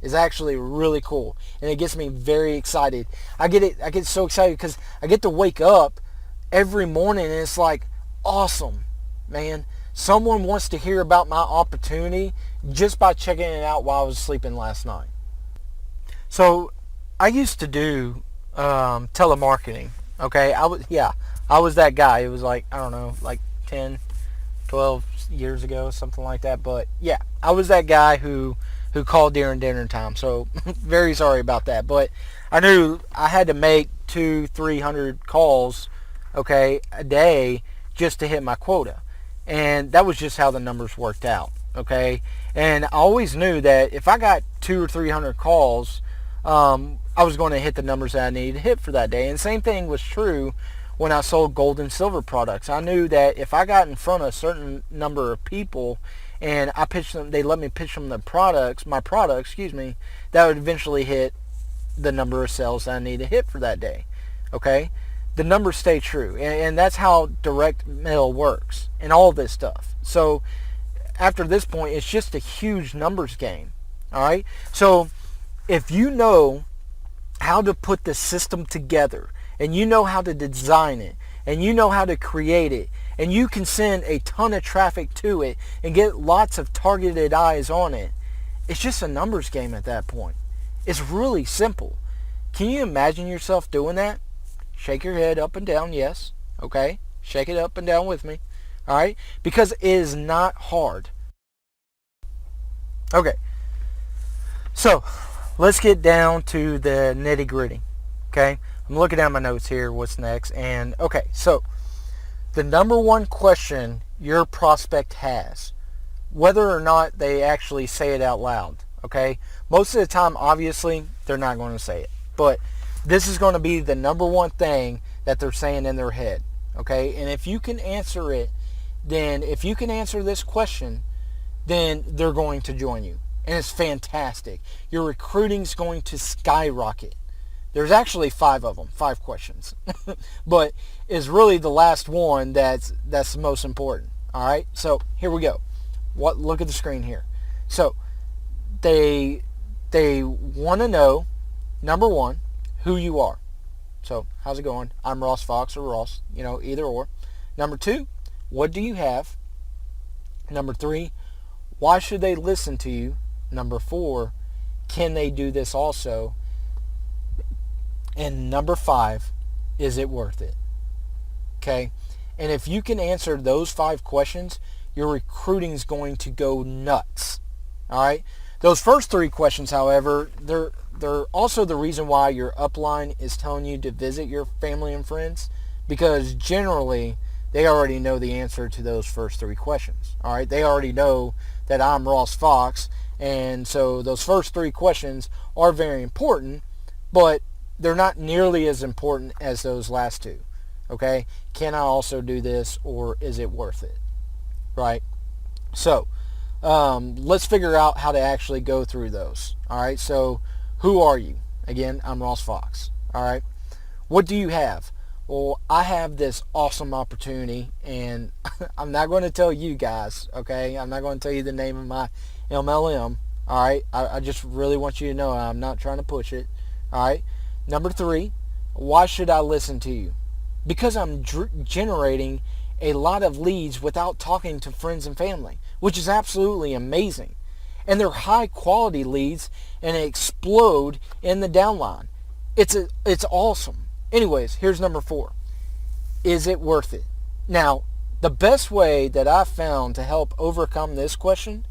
Is actually really cool, and it gets me very excited. I get so excited because I get to wake up every morning and it's like awesome, man. someone wants to hear about my opportunity just by checking it out while I was sleeping last night. So I used to do telemarketing. Okay, I was that guy. It was like, I don't know, like 10, 12 years ago, something like that. But yeah, I was that guy who called during dinner time. So very sorry about that. But I knew I had to make 200-300 calls, okay, a day just to hit my quota. And that was just how the numbers worked out, okay? And I always knew that if I got 200 or 300 calls, I was going to hit the numbers that I needed to hit for that day. And same thing was true when I sold gold and silver products. I knew that if I got in front of a certain number of people and I pitched them, they let me pitch them my product, that would eventually hit the number of sales that I need to hit for that day, okay? The numbers stay true, and that's how direct mail works and all this stuff. So after this point, it's just a huge numbers game, all right? So if you know how to put the system together, and you know how to design it, and you know how to create it, and you can send a ton of traffic to it and get lots of targeted eyes on it, it's just a numbers game at that point. It's really simple. Can you imagine yourself doing that? Shake your head up and down, yes. Okay? Shake it up and down with me. All right? Because it is not hard. Okay. So, let's get down to the nitty gritty. Okay? I'm looking at my notes here, what's next. And, okay, so the number one question your prospect has, whether or not they actually say it out loud. Okay? Most of the time, obviously, they're not going to say it. But this is going to be the number one thing that they're saying in their head, okay? And if you can answer it, then if you can answer this question, then they're going to join you. And it's fantastic. Your recruiting's going to skyrocket. There's actually 5 of them, 5 questions. But it's really the last one that's the most important, all right? So here we go. Look at the screen here. So they want to know, number one, who you are. So, how's it going? I'm Ross Fox or Ross, either or. Number 2, what do you have? Number 3, why should they listen to you? Number 4, can they do this also? And number 5, is it worth it? Okay? And if you can answer those 5 questions, your recruiting is going to go nuts. All right? Those first 3 questions, however, they're also the reason why your upline is telling you to visit your family and friends, because generally they already know the answer to those first 3 questions. All right, they already know that I'm Ross Fox, and so those first 3 questions are very important, but they're not nearly as important as those last 2. Okay, can I also do this, or is it worth it? Right? So let's figure out how to actually go through those. All right, so who are you? Again, I'm Ross Fox. All right, what do you have? Well, I have this awesome opportunity, and I'm not going to tell you guys, okay? I'm not going to tell you the name of my MLM, all right? I just really want you to know I'm not trying to push it, all right? Number 3, why should I listen to you? Because I'm generating a lot of leads without talking to friends and family, which is absolutely amazing. And they're high quality leads, and they explode in the downline. It's awesome. Anyways, here's number 4. Is it worth it? Now, the best way that I've found to help overcome this question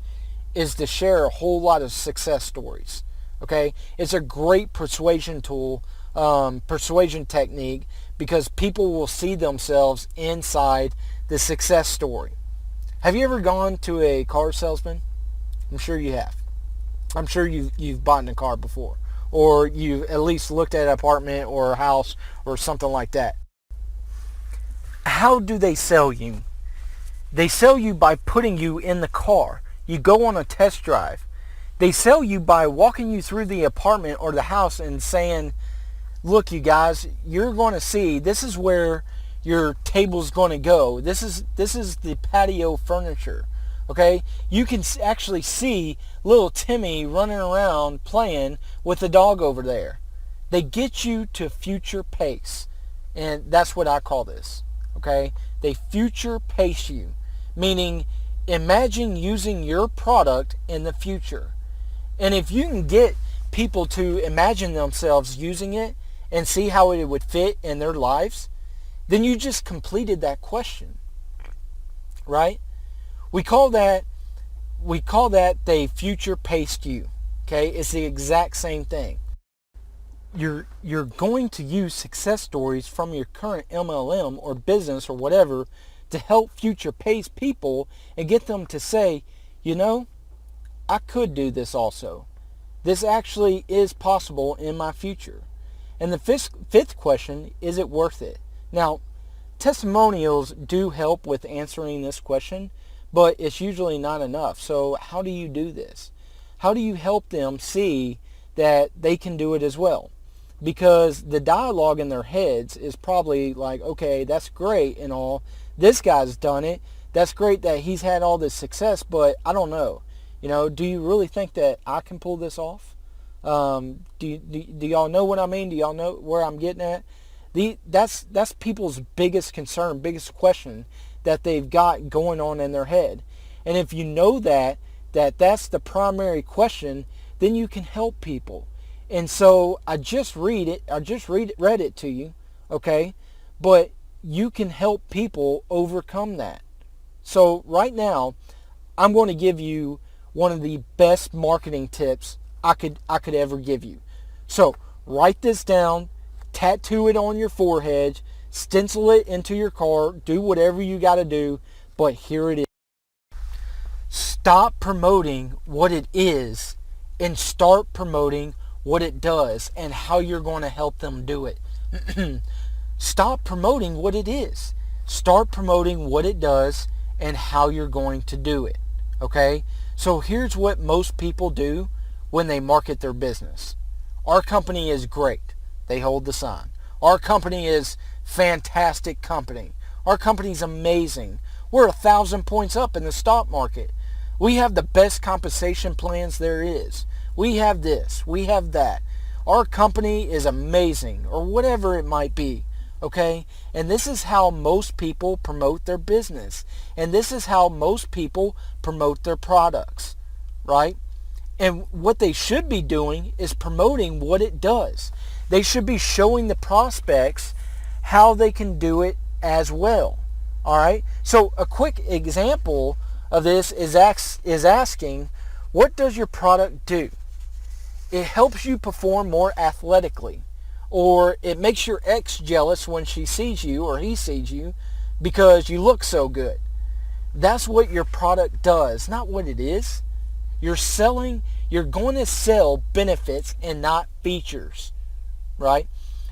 is to share a whole lot of success stories. Okay? It's a great persuasion tool, persuasion technique, because people will see themselves inside the success story. Have you ever gone to a car salesman? I'm sure you have. I'm sure you've bought a car before, or you've at least looked at an apartment or a house or something like that. How do they sell you? They sell you by putting you in the car. You go on a test drive. They sell you by walking you through the apartment or the house and saying, look, you guys, you're going to see, this is where your table's going to go. This is the patio furniture. Okay? You can actually see little Timmy running around playing with the dog over there. They get you to future pace. And that's what I call this. Okay? They future pace you. meaning imagine using your product in the future. And if you can get people to imagine themselves using it and see how it would fit in their lives, then you just completed that question, right? We call that the future paced you. Okay, it's the exact same thing. You're going to use success stories from your current MLM or business or whatever to help future pace people and get them to say, you know, I could do this also. This actually is possible in my future. And the fifth question, is it worth it? Now, testimonials do help with answering this question, but it's usually not enough. So how do you do this? How do you help them see that they can do it as well? Because the dialogue in their heads is probably like, okay, that's great and all. This guy's done it. That's great that he's had all this success, but I don't know. You know, do you really think that I can pull this off? Do y'all know what I mean? Do y'all know where I'm getting at? That's people's biggest concern, biggest question that they've got going on in their head. And if you know that's the primary question, then you can help people. And so I just read it to you, okay? But you can help people overcome that. So right now, I'm going to give you one of the best marketing tips I could ever give you. So write this down, tattoo it on your forehead, stencil it into your car, do whatever you got to do, but here it is. Stop promoting what it is and start promoting what it does and how you're going to help them do it. Stop promoting what it is. Start promoting what it does and how you're going to do it. Okay? So here's what most people do when they market their business. Our company is great. They hold the sign. Our company is fantastic company. Our company's amazing. We're 1,000 points up in the stock market. We have the best compensation plans there is. We have this. We have that. Our company is amazing, or whatever it might be. Okay? And this is how most people promote their business. And this is how most people promote their products. Right? And what they should be doing is promoting what it does. They should be showing the prospects how they can do it as well. All right? So a quick example of this is asking, what does your product do? It helps you perform more athletically. Or it makes your ex jealous when she sees you or he sees you because you look so good. That's what your product does, not what it is. You're going to sell benefits and not features, right?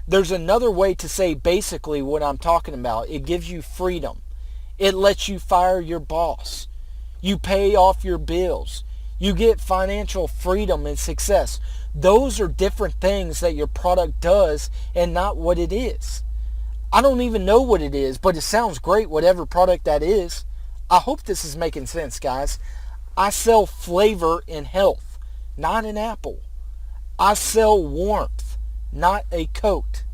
There's another way to say basically what I'm talking about. It gives you freedom. It lets you fire your boss. You pay off your bills. You get financial freedom and success. Those are different things that your product does and not what it is. I don't even know what it is, but it sounds great, whatever product that is. I hope this is making sense, guys. I sell flavor and health, not an apple. I sell warmth, not a coat.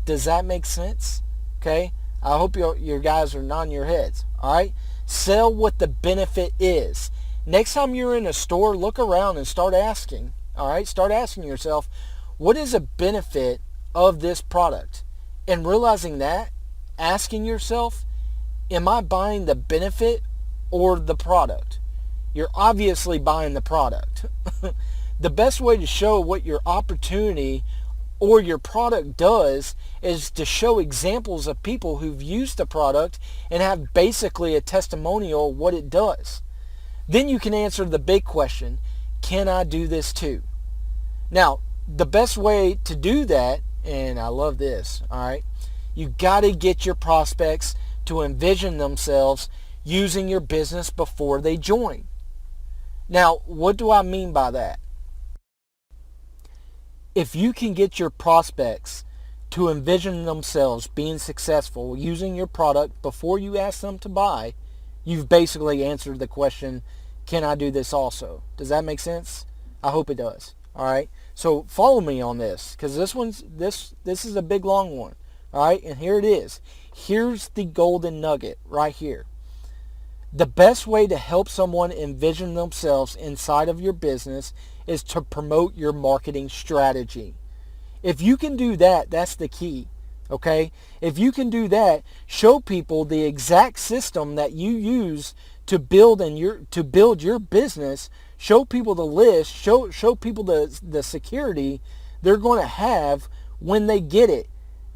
Does that make sense? Okay? I hope your guys are nodding your heads. All right? Sell what the benefit is. Next time you're in a store, look around and start asking. All right? Start asking yourself, what is a benefit of this product? And realizing that, asking yourself, am I buying the benefit or the product? You're obviously buying the product. The best way to show what your opportunity or your product does is to show examples of people who've used the product and have basically a testimonial of what it does. Then you can answer the big question, can I do this too? Now, the best way to do that, and I love this, all right, you got to get your prospects to envision themselves using your business before they join. Now, what do I mean by that? If you can get your prospects to envision themselves being successful using your product before you ask them to buy, you've basically answered the question, can I do this also? Does that make sense? I hope it does. All right. So follow me on this, because this is a big long one. All right. And here it is. Here's the golden nugget right here. The best way to help someone envision themselves inside of your business is to promote your marketing strategy. If you can do that, that's the key. Okay? If you can do that, show people the exact system that you use to build your business, show people the list, show people the security they're going to have when they get it.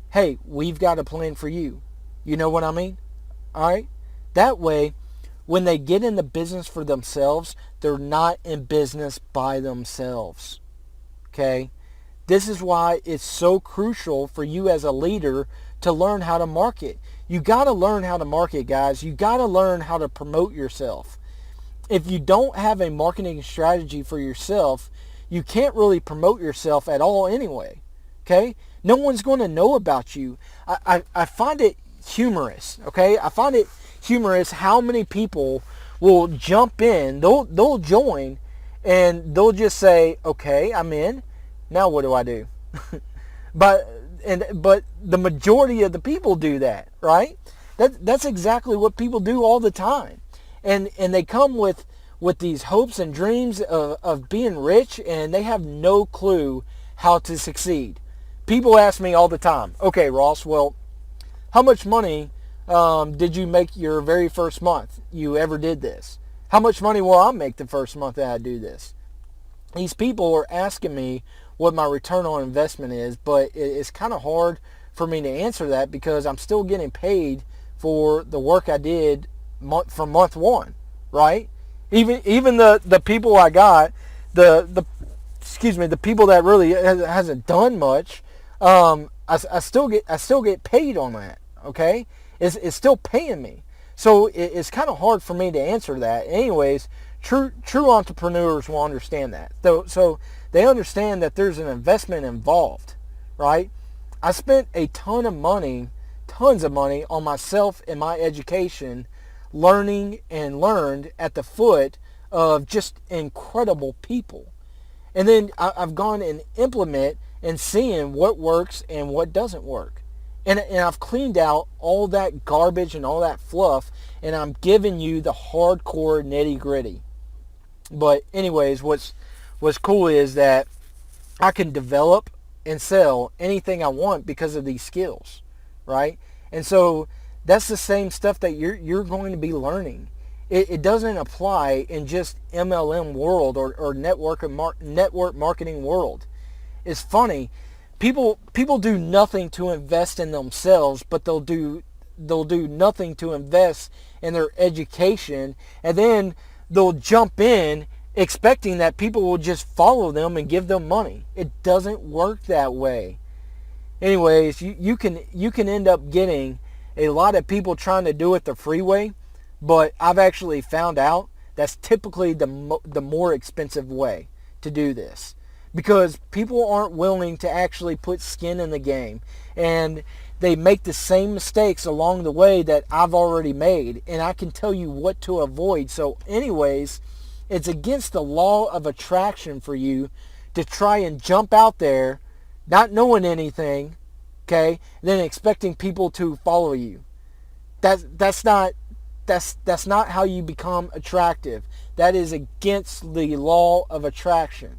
Hey, we've got a plan for you. You know what I mean? All right? That way, when they get in the business for themselves, they're not in business by themselves. Okay? This is why it's so crucial for you as a leader to learn how to market. You got to learn how to market, guys. You got to learn how to promote yourself. If you don't have a marketing strategy for yourself, you can't really promote yourself at all anyway. Okay? No one's going to know about you. I find it humorous. Okay? I find it humorous how many people will jump in, they'll join, and they'll just say, okay, I'm in. Now what do I do? but the majority of the people do that, right? That's exactly what people do all the time. And they come with these hopes and dreams of being rich, and they have no clue how to succeed. People ask me all the time, okay, Ross, well, how much money did you make your very first month you ever did this? How much money will I make the first month that I do this? These people are asking me what my return on investment is, but it's kind of hard for me to answer that because I'm still getting paid for the work I did from month one, right? Even the people I got, the people that really hasn't done much, I still get paid on that. Okay, it's still paying me, so it's kind of hard for me to answer that. Anyways, true entrepreneurs will understand that. So they understand that there's an investment involved, right? I spent a tons of money on myself and my education, learning and learned at the foot of just incredible people. And then I've gone and implement and seeing what works and what doesn't work. And I've cleaned out all that garbage and all that fluff, and I'm giving you the hardcore nitty gritty. But anyways, what's cool is that I can develop and sell anything I want because of these skills, right? And so that's the same stuff that you're going to be learning. It doesn't apply in just MLM world or network marketing world. It's funny. People do nothing to invest in themselves, but they'll do nothing to invest in their education, and then they'll jump in expecting that people will just follow them and give them money. It doesn't work that way. Anyways, you can end up getting a lot of people trying to do it the free way, but I've actually found out that's typically the more expensive way to do this, because people aren't willing to actually put skin in the game, and they make the same mistakes along the way that I've already made, and I can tell you what to avoid. So anyways, it's against the law of attraction for you to try and jump out there not knowing anything, okay, then expecting people to follow you. That's not how you become attractive. That is against the law of attraction.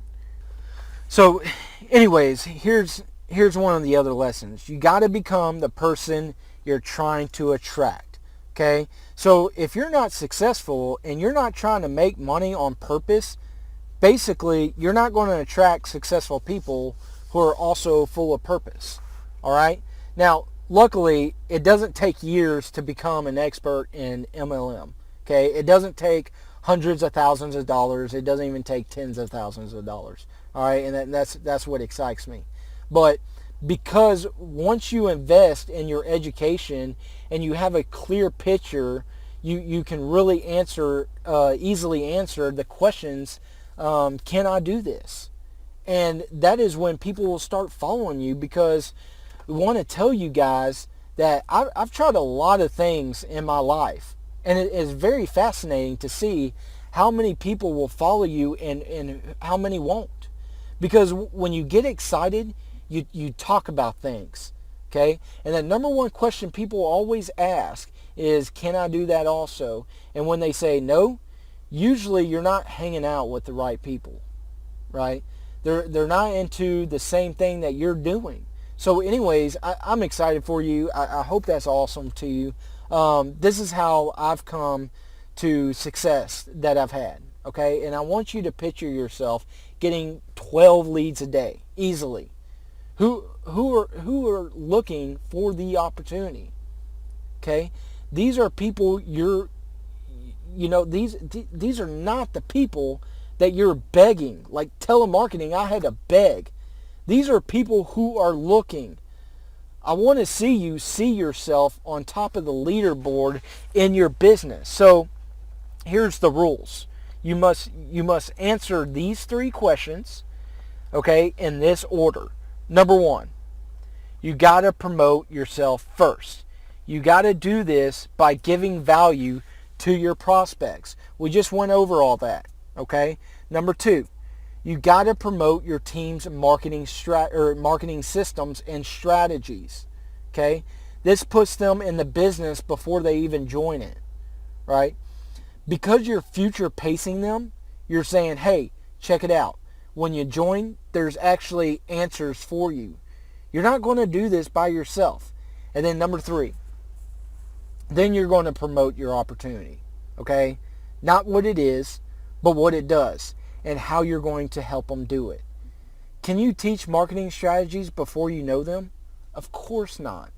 So anyways, here's one of the other lessons. You got to become the person you're trying to attract. Okay? So if you're not successful and you're not trying to make money on purpose, basically you're not going to attract successful people who are also full of purpose. All right? Now, luckily, it doesn't take years to become an expert in MLM. Okay? It doesn't take hundreds of thousands of dollars. It doesn't even take tens of thousands of dollars. All right? And that's what excites me. But because once you invest in your education and you have a clear picture, you can really easily answer the questions, can I do this? And that is when people will start following you, because we want to tell you guys that I've tried a lot of things in my life, and it is very fascinating to see how many people will follow you and how many won't. Because when you get excited, you talk about things. Okay? And the number one question people always ask is, can I do that also? And when they say no, usually you're not hanging out with the right people, right? They're not into the same thing that you're doing. So anyways, I'm excited for you. I hope that's awesome to you. This is how I've come to success that I've had, okay? And I want you to picture yourself getting 12 leads a day easily. Who are looking for the opportunity, okay? These are people these are not the people that you're begging. Like telemarketing, I had to beg. These are people who are looking. I want to see you see yourself on top of the leaderboard in your business. So here's the rules. You must answer these 3 questions, okay, in this order. Number 1, you got to promote yourself first. You got to do this by giving value to your prospects. We just went over all that, okay? Number 2, you got to promote your team's marketing systems and strategies, okay? This puts them in the business before they even join it, right? Because you're future pacing them, you're saying, hey, check it out. When you join, there's actually answers for you. You're not going to do this by yourself. And then number 3, then you're going to promote your opportunity, okay? Not what it is, but what it does and how you're going to help them do it. Can you teach marketing strategies before you know them? Of course not,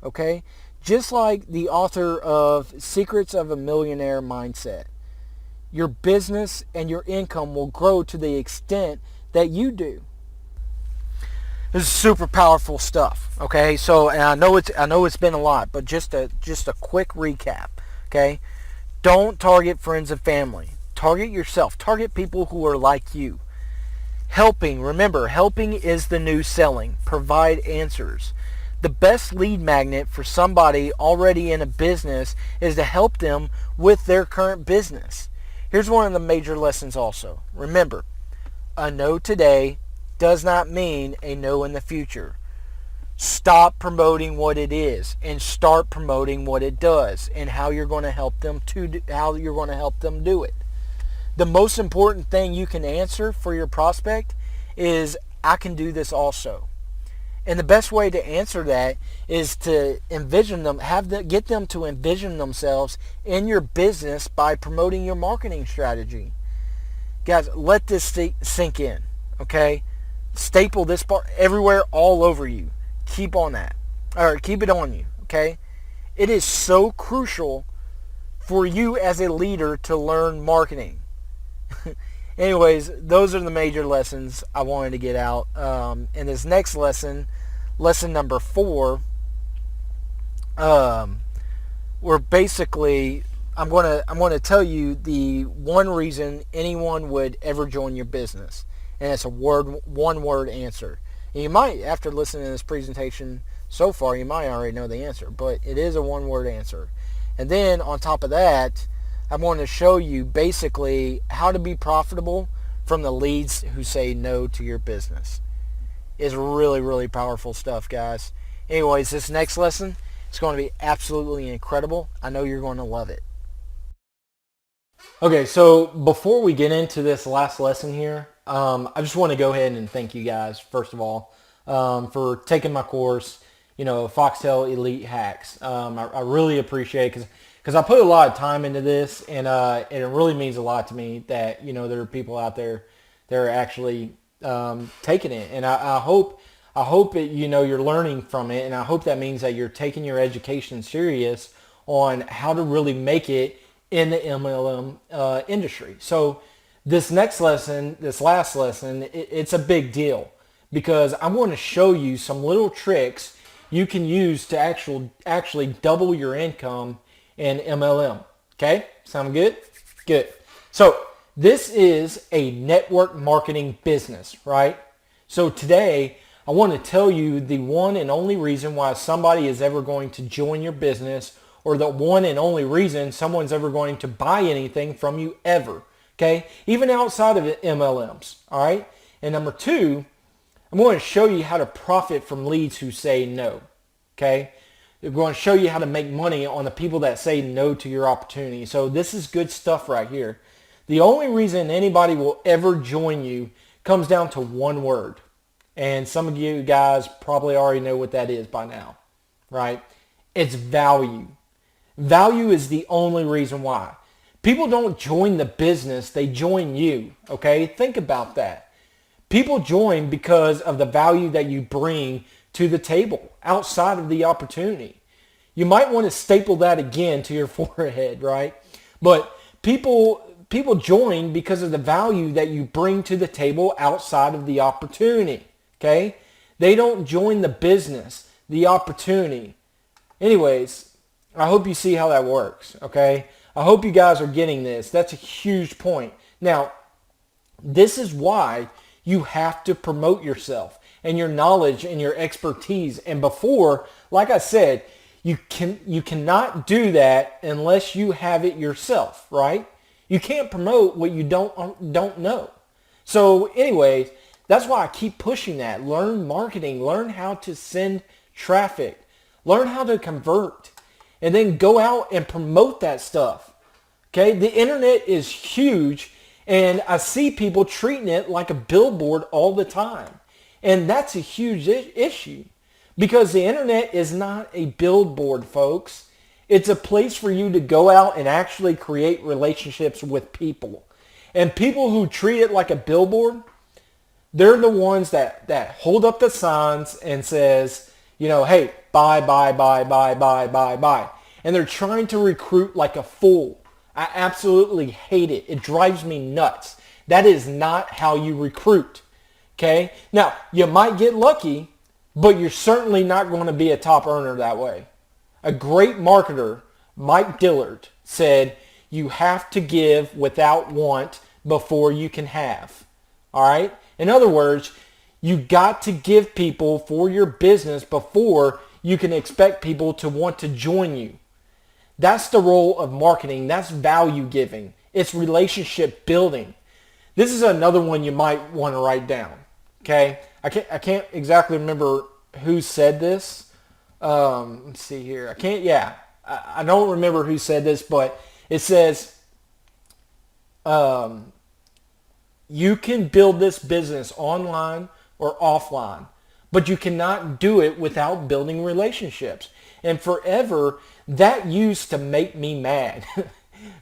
okay? Just like the author of Secrets of a Millionaire Mindset, your business and your income will grow to the extent that you do. This is super powerful stuff, okay? So, and I know it's been a lot, but just a quick recap, okay? Don't target friends and family. Target yourself. Target people who are like you. Helping, remember, helping is the new selling. Provide answers. The best lead magnet for somebody already in a business is to help them with their current business. Here's one of the major lessons also. Remember, a no today does not mean a no in the future. Stop promoting what it is and start promoting what it does and how you're going to help them do it. The most important thing you can answer for your prospect is, I can do this also. And the best way to answer that is to envision them, get them to envision themselves in your business by promoting your marketing strategy. Guys, let this sink in, okay? Staple this part everywhere, all over you. Keep on that, or keep it on you, okay? It is so crucial for you as a leader to learn marketing. Anyways, those are the major lessons I wanted to get out. In this next lesson number 4, we're basically, I'm gonna tell you the one reason anyone would ever join your business, and it's a one word answer. And you might, after listening to this presentation so far, you might already know the answer, but it is a one word answer. And then on top of that, I'm going to show you basically how to be profitable from the leads who say no to your business. It's really, really powerful stuff, guys. Anyways, this next lesson is going to be absolutely incredible. I know you're going to love it. Okay, so before we get into this last lesson here, I just want to go ahead and thank you guys, first of all, for taking my course, Foxtel Elite Hacks. I really appreciate it because I put a lot of time into this, and it really means a lot to me that, there are people out there that are actually taking it. And I hope it, you're learning from it, and I hope that means that you're taking your education serious on how to really make it in the MLM industry. So this last lesson, it's a big deal because I'm going to show you some little tricks you can use to actually double your income in MLM. Okay? Sound good? Good. So this is a network marketing business, right? So today I want to tell you the one and only reason why somebody is ever going to join your business, or the one and only reason someone's ever going to buy anything from you ever, okay? Even outside of MLMs, all right? And number 2, I'm going to show you how to profit from leads who say no, Okay? They're going to show you how to make money on the people that say no to your opportunity. So this is good stuff right here. The only reason anybody will ever join you comes down to one word. And some of you guys probably already know what that is by now, right? It's value. Value is the only reason why. People don't join the business, they join you, okay? Think about that. People join because of the value that you bring to the table outside of the opportunity. You might want to staple that again to your forehead, right? But people join because of the value that you bring to the table outside of the opportunity, okay? They don't join the business, the opportunity. Anyways, I hope you see how that works, okay? I hope you guys are getting this. That's a huge point. Now, this is why you have to promote yourself and your knowledge and your expertise. And before, like I said, you cannot do that unless you have it yourself, right? You can't promote what you don't know. So anyways, that's why I keep pushing that. Learn marketing. Learn how to send traffic. Learn how to convert. And then go out and promote that stuff. Okay? The internet is huge, and I see people treating it like a billboard all the time. And that's a huge issue, because the internet is not a billboard, folks. It's a place for you to go out and actually create relationships with people. And people who treat it like a billboard, they're the ones that hold up the signs and says, hey, buy, buy, buy, buy, buy, buy, buy. And they're trying to recruit like a fool. I absolutely hate it. It drives me nuts. That is not how you recruit. Okay? Now, you might get lucky, but you're certainly not going to be a top earner that way. A great marketer, Mike Dillard, said, you have to give without want before you can have. All right? In other words, you got to give people for your business before you can expect people to want to join you. That's the role of marketing. That's value giving. It's relationship building. This is another one you might want to write down. Okay? I can't exactly remember who said this. Let's see here. I don't remember who said this, but it says, you can build this business online or offline, but you cannot do it without building relationships. And forever, that used to make me mad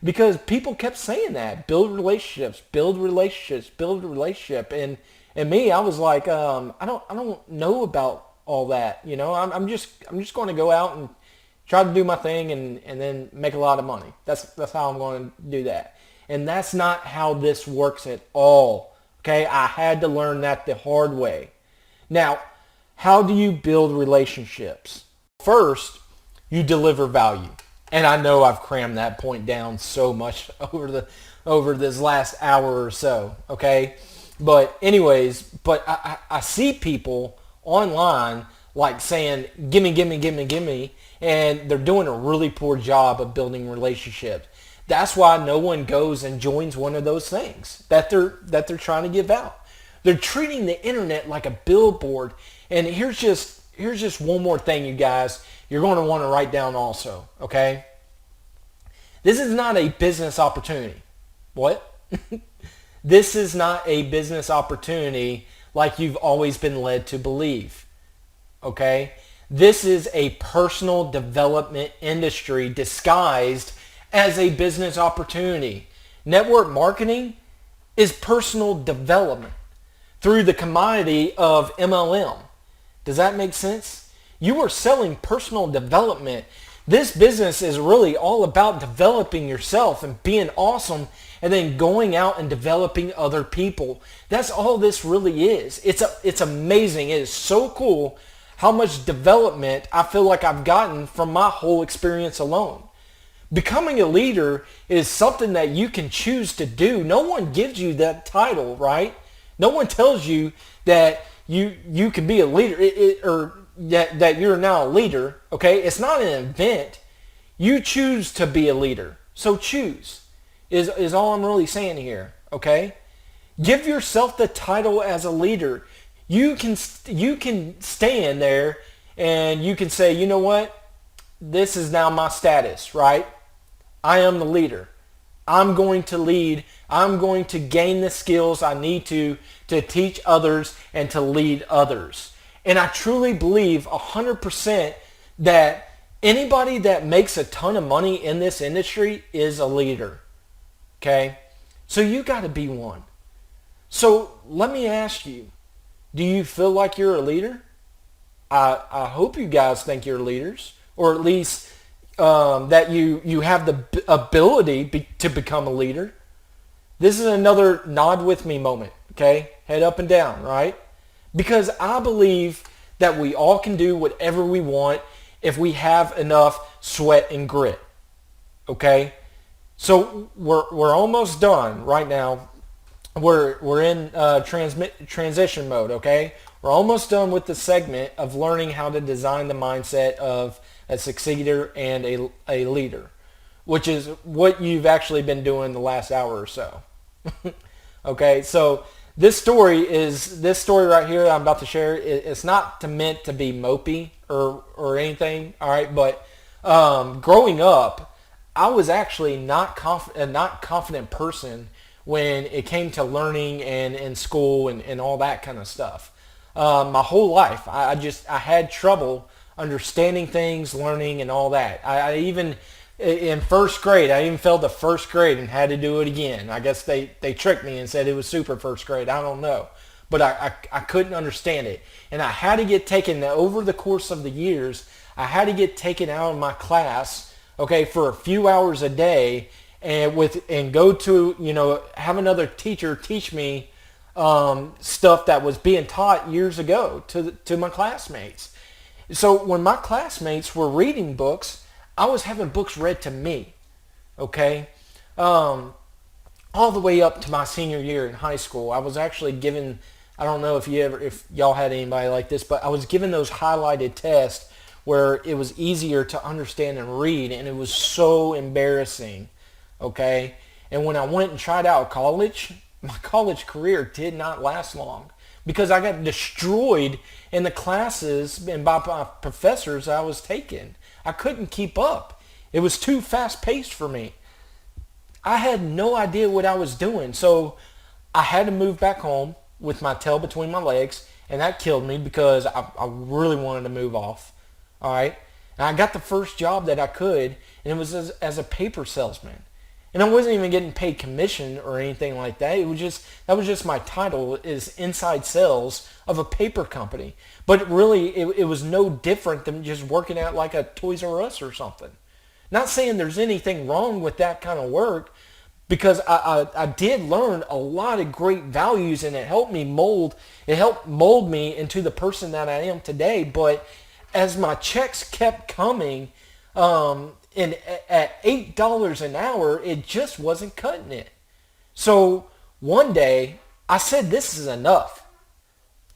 because people kept saying that, build relationships, build relationships, build a relationship. And me, I was like, I don't know about all that. I'm just going to go out and try to do my thing and then make a lot of money. That's how I'm going to do that. And that's not how this works at all. Okay, I had to learn that the hard way. Now, how do you build relationships? First, you deliver value. And I know I've crammed that point down so much over this last hour or so, okay? But anyways, I see people online like saying, gimme, gimme, gimme, gimme, and they're doing a really poor job of building relationships. That's why no one goes and joins one of those things that they're trying to give out. They're treating the internet like a billboard. And here's just one more thing, you guys, you're going to want to write down also, okay? This is not a business opportunity. What? This is not a business opportunity like you've always been led to believe, okay? This is a personal development industry disguised as a business opportunity. Network marketing is personal development through the commodity of MLM. Does that make sense? You are selling personal development. This business is really all about developing yourself and being awesome and then going out and developing other people. That's all this really is. It's amazing. It is so cool how much development I feel like I've gotten from my whole experience alone. Becoming a leader is something that you can choose to do. No one gives you that title, right? No one tells you that you can be a leader or that you're now a leader, okay? It's not an event. You choose to be a leader. So choose is all I'm really saying here, okay? Give yourself the title as a leader. You can stand there and you can say, you know what? This is now my status, right? I am the leader. I'm going to lead. I'm going to gain the skills I need to teach others and to lead others. And I truly believe 100% that anybody that makes a ton of money in this industry is a leader. Okay? So you got to be one. So let me ask you, do you feel like you're a leader? I hope you guys think you're leaders, or at least that you have the ability to become a leader. This is another nod with me moment, okay? Head up and down, right? Because I believe that we all can do whatever we want if we have enough sweat and grit, okay? So we're almost done right now. We're in transition mode, okay? We're almost done with the segment of learning how to design the mindset of a succeeder and a leader, which is what you've actually been doing the last hour or so. Okay, so this story right here I'm about to share. It's not meant to be mopey or anything, all right? But growing up, I was actually not a not confident person when it came to learning and in school and all that kind of stuff. My whole life, I had trouble understanding things, learning, and all that. I even in first grade, I even failed the first grade and had to do it again. I guess they tricked me and said it was super first grade. I don't know. But I couldn't understand it. And I had to get taken, over the course of the years, I had to get taken out of my class, okay, for a few hours a day and go to, have another teacher teach me stuff that was being taught years ago to my classmates. So when my classmates were reading books, I was having books read to me, okay? All the way up to my senior year in high school. I was actually given, I don't know if y'all had anybody like this, but I was given those highlighted tests where it was easier to understand and read, and it was so embarrassing, okay? And when I went and tried out college, my college career did not last long because I got destroyed in the classes and by my professors I was taking. I couldn't keep up. It was too fast-paced for me. I had no idea what I was doing, so I had to move back home with my tail between my legs, and that killed me because I really wanted to move off. All right? And I got the first job that I could, and it was as a paper salesman. And I wasn't even getting paid commission or anything like that. That was just my title, is inside sales of a paper company. But really, it was no different than just working at like a Toys R Us or something. Not saying there's anything wrong with that kind of work, because I did learn a lot of great values, and it helped mold me into the person that I am today. But as my checks kept coming, and at $8 an hour, it just wasn't cutting it. So one day, I said, this is enough.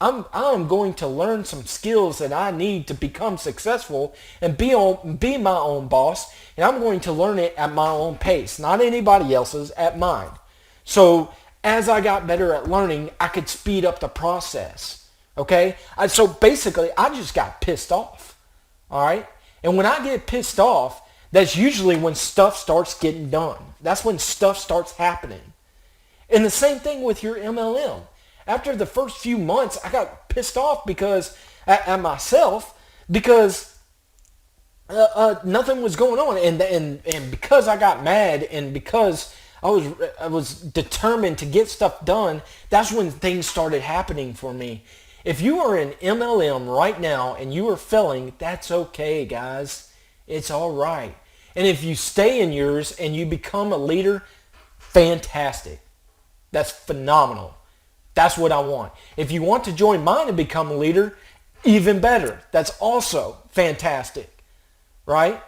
I'm going to learn some skills that I need to become successful and be my own boss, and I'm going to learn it at my own pace, not anybody else's, at mine. So as I got better at learning, I could speed up the process. Okay? So basically, I just got pissed off. All right? And when I get pissed off, that's usually when stuff starts getting done. That's when stuff starts happening. And the same thing with your MLM. After the first few months, I got pissed off at myself because nothing was going on, and because I got mad, and because I was determined to get stuff done, that's when things started happening for me. If you are in MLM right now and you are failing, that's okay, guys. It's all right. And if you stay in yours and you become a leader, fantastic. That's phenomenal. That's what I want. If you want to join mine and become a leader, even better. That's also fantastic, right?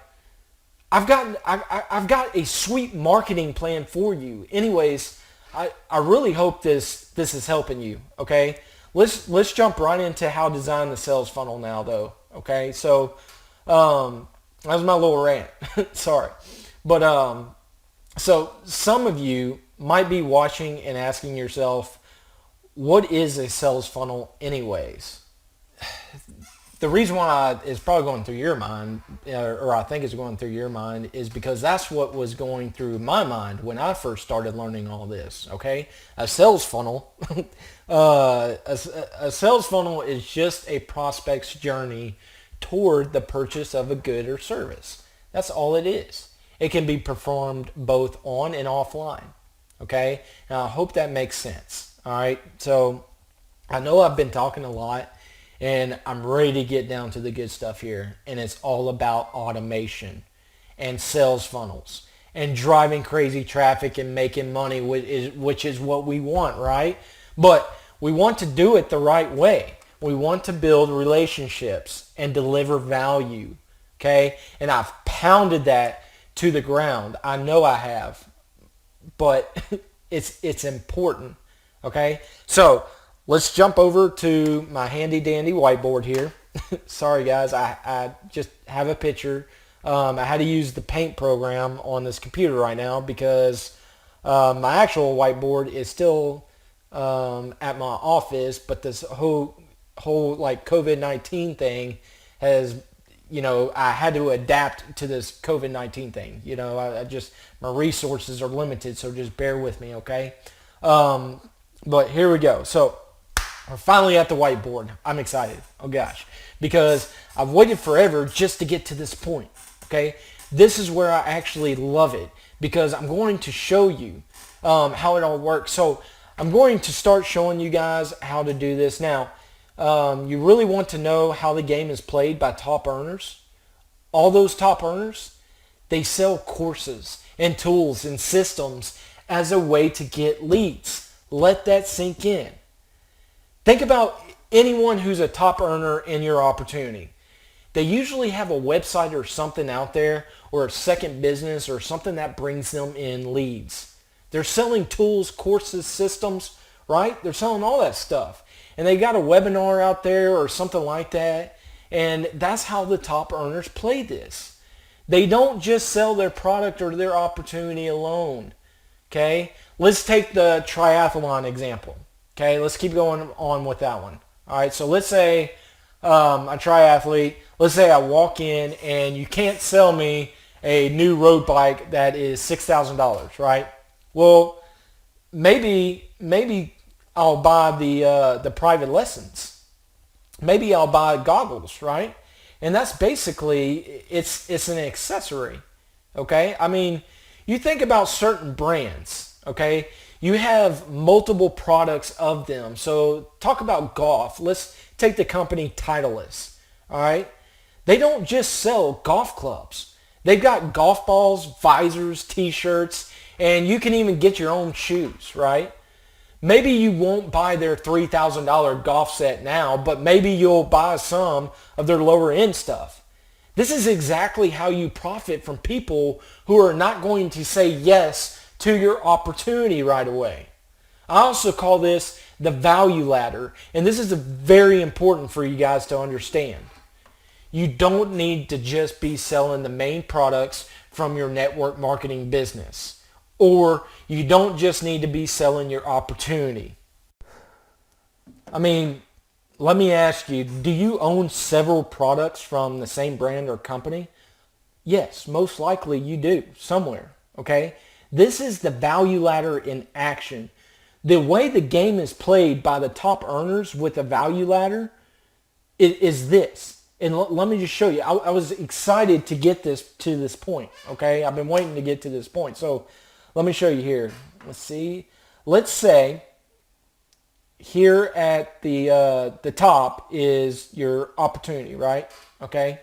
I've got a sweet marketing plan for you. Anyways, I really hope this is helping you. Okay, let's jump right into how to design the sales funnel now, though. Okay, so that was my little rant. Sorry, but so some of you might be watching and asking yourself, what is a sales funnel anyways? the reason why it's probably going through your mind, or I think it's going through your mind, is because that's what was going through my mind when I first started learning all this. Okay, a sales funnel, a sales funnel is just a prospect's journey toward the purchase of a good or service. That's all it is. It can be performed both on and offline. Okay, now I hope that makes sense. All right, so I know I've been talking a lot, and I'm ready to get down to the good stuff here. And it's all about automation and sales funnels and driving crazy traffic and making money, which is what we want, right? But we want to do it the right way. We want to build relationships and deliver value, okay? And I've pounded that to the ground. I know I have, but it's important, okay? So let's jump over to my handy dandy whiteboard here. Sorry guys, I just have a picture. I had to use the paint program on this computer right now because my actual whiteboard is still at my office, but this whole like COVID-19 thing has, I had to adapt to this COVID-19 thing. I just, my resources are limited, so just bear with me, okay? But here we go. So we're finally at the whiteboard. I'm excited. Oh gosh. Because I've waited forever just to get to this point. Okay. This is where I actually love it because I'm going to show you how it all works. So I'm going to start showing you guys how to do this. Now, you really want to know how the game is played by top earners. All those top earners, they sell courses and tools and systems as a way to get leads. Let that sink in. Think about anyone who's a top earner in your opportunity. They usually have a website or something out there, or a second business or something that brings them in leads. They're selling tools, courses, systems, right? They're selling all that stuff. And they got a webinar out there or something like that. And that's how the top earners play this. They don't just sell their product or their opportunity alone. Okay? Let's take the triathlon example. Okay, let's keep going on with that one. All right, so let's say a triathlete, let's say I walk in and you can't sell me a new road bike that is $6,000, right? Well, maybe I'll buy the private lessons. Maybe I'll buy goggles, right? And that's basically, it's an accessory, okay? I mean, you think about certain brands, okay? You have multiple products of them. So talk about golf. Let's take the company Titleist. All right. They don't just sell golf clubs. They've got golf balls, visors, t-shirts, and you can even get your own shoes, right? Maybe you won't buy their $3,000 golf set now, but maybe you'll buy some of their lower end stuff. This is exactly how you profit from people who are not going to say yes to your opportunity right away. I also call this the value ladder, and this is very important for you guys to understand. You don't need to just be selling the main products from your network marketing business, or you don't just need to be selling your opportunity. I mean, let me ask you, do you own several products from the same brand or company? Yes, most likely you do, somewhere, okay? This is the value ladder in action. The way the game is played by the top earners with the value ladder is this. And let me just show you. I was excited to get this to this point, okay? I've been waiting to get to this point. So let me show you here. Let's see. Let's say here at the top is your opportunity, right? Okay?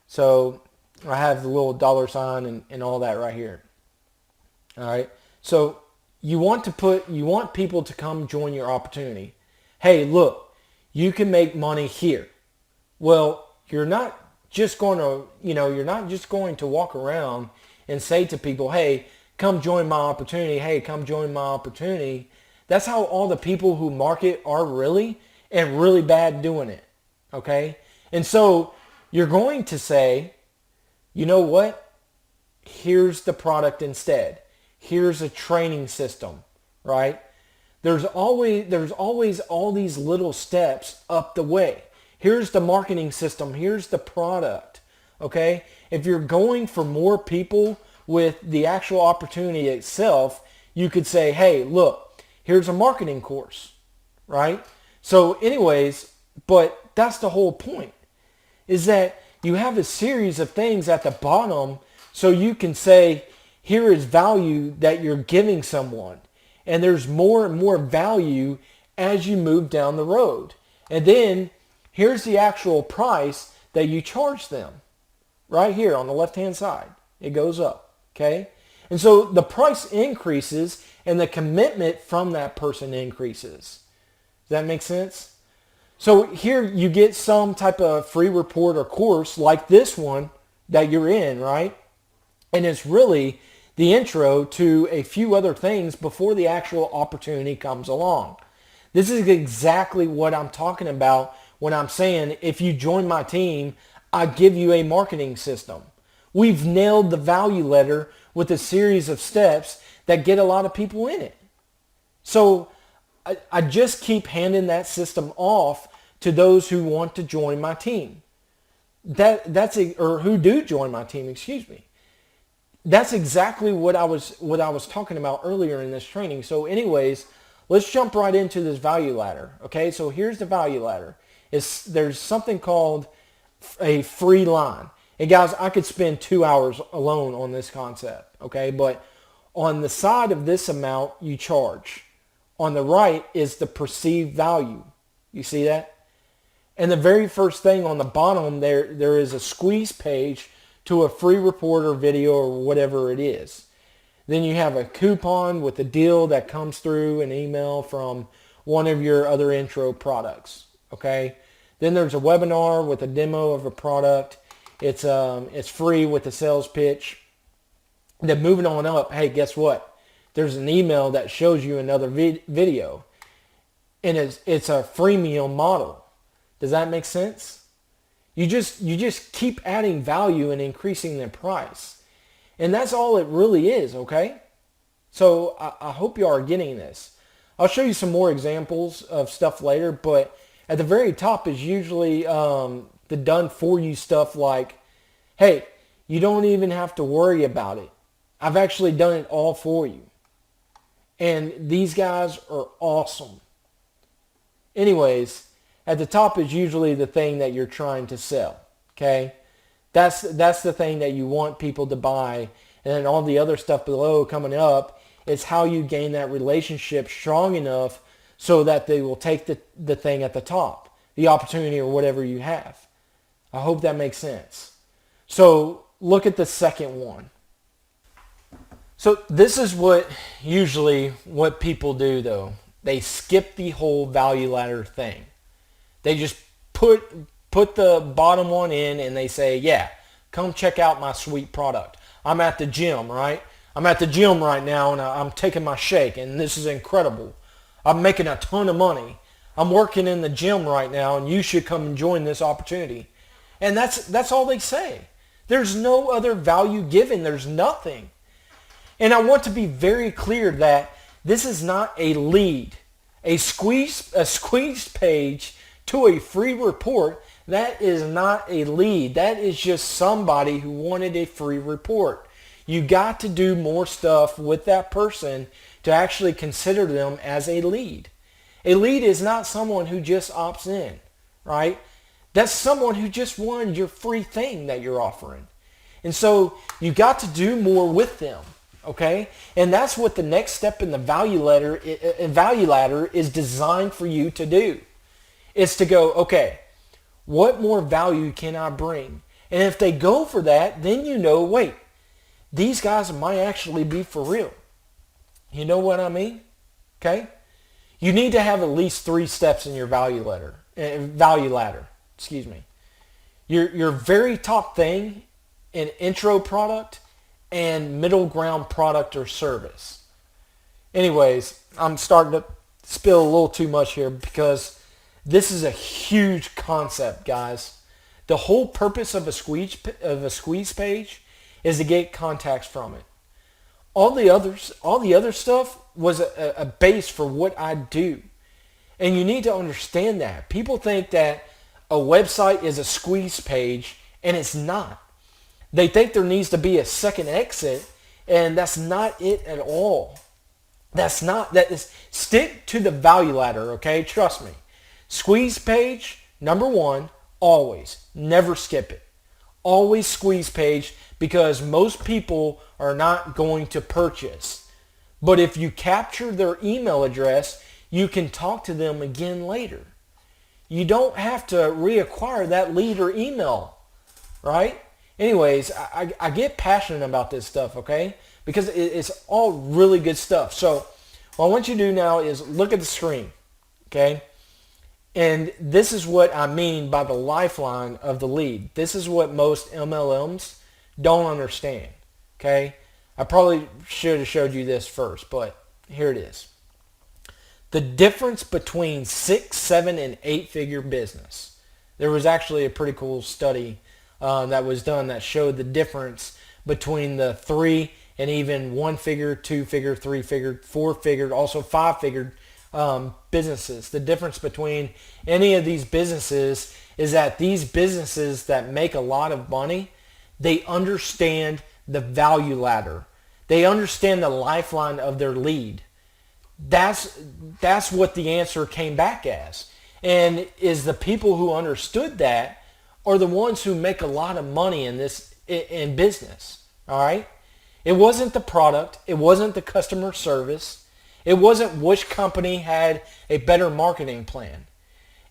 So I have the little dollar sign and all that right here. All right. So you want people to come join your opportunity. Hey, look, you can make money here. Well, you're not just going to walk around and say to people, hey, come join my opportunity. Hey, come join my opportunity. That's how all the people who market are really, and really bad doing it. Okay. And so you're going to say, you know what? Here's the product instead. Here's a training system, right? There's always all these little steps up the way. Here's the marketing system. Here's the product. Okay? If you're going for more people with the actual opportunity itself, you could say, hey, look, here's a marketing course, right? So anyways, but that's the whole point, is that you have a series of things at the bottom so you can say, here is value that you're giving someone. And there's more and more value as you move down the road. And then here's the actual price that you charge them. Right here on the left-hand side. It goes up. Okay? And so the price increases and the commitment from that person increases. Does that make sense? So here you get some type of free report or course like this one that you're in, right? And it's really the intro to a few other things before the actual opportunity comes along. This is exactly what I'm talking about when I'm saying, if you join my team, I give you a marketing system. We've nailed the value letter with a series of steps that get a lot of people in it. So I just keep handing that system off to those who want to join my team. Or who do join my team, excuse me. That's exactly what I was talking about earlier in this training. So anyways, let's jump right into this value ladder. Okay, so here's the value ladder. There's something called a free line. And guys, I could spend 2 hours alone on this concept, okay? But on the side of this amount, you charge. On the right is the perceived value. You see that? And the very first thing on the bottom there is a squeeze page to a free report or video or whatever it is. Then you have a coupon with a deal that comes through an email from one of your other intro products, okay? Then there's a webinar with a demo of a product. It's free with a sales pitch. Then moving on up, hey, guess what? There's an email that shows you another video. And it's a freemium model. Does that make sense? You just keep adding value and increasing the price. And that's all it really is, okay? So I hope you are getting this. I'll show you some more examples of stuff later, but at the very top is usually the done for you stuff like, hey, you don't even have to worry about it. I've actually done it all for you. And these guys are awesome. Anyways, at the top is usually the thing that you're trying to sell, okay? That's the thing that you want people to buy. And then all the other stuff below coming up is how you gain that relationship strong enough so that they will take the thing at the top, the opportunity or whatever you have. I hope that makes sense. So look at the second one. So this is what people do though. They skip the whole value ladder thing. They just put the bottom one in and they say, yeah, come check out my sweet product. I'm at the gym, right? I'm at the gym right now and I'm taking my shake and this is incredible. I'm making a ton of money. I'm working in the gym right now and you should come and join this opportunity. And that's all they say. There's no other value given. There's nothing. And I want to be very clear that this is not a lead. A squeezed page to a free report, that is not a lead. That is just somebody who wanted a free report. You got to do more stuff with that person to actually consider them as a lead. A lead is not someone who just opts in, right? That's someone who just wanted your free thing that you're offering. And so you got to do more with them, okay? And that's what the next step in the value ladder is designed for you to do. It's to go, okay, what more value can I bring? And if they go for that, then you know, wait, these guys might actually be for real. You know what I mean? Okay? You need to have at least 3 steps in your value ladder. Excuse me. Your very top thing, an intro product, and middle ground product or service. Anyways, I'm starting to spill a little too much here because this is a huge concept, guys. The whole purpose of a squeeze page is to get contacts from it. All the other stuff was a base for what I do. And you need to understand that. People think that a website is a squeeze page, and it's not. They think there needs to be a second exit, and that's not it at all. That is, stick to the value ladder, okay? Trust me. Squeeze page, number one, always. Never skip it. Always squeeze page, because most people are not going to purchase. But if you capture their email address, you can talk to them again later. You don't have to reacquire that lead or email, right? Anyways, I get passionate about this stuff, okay? Because it's all really good stuff. So what I want you to do now is look at the screen, okay? And this is what I mean by the lifeline of the lead. This is what most MLMs don't understand, okay? I probably should have showed you this first, but here it is. The difference between 6, 7, and 8-figure business. There was actually a pretty cool study that was done that showed the difference between the 3 and even 1-figure, 2-figure, 3-figure, 4-figure, also 5-figure businesses. The difference between any of these businesses is that these businesses that make a lot of money, they understand the value ladder. They understand the lifeline of their lead. That's what the answer came back as. And is the people who understood that are the ones who make a lot of money in business. All right? It wasn't the product. It wasn't the customer service. It wasn't which company had a better marketing plan.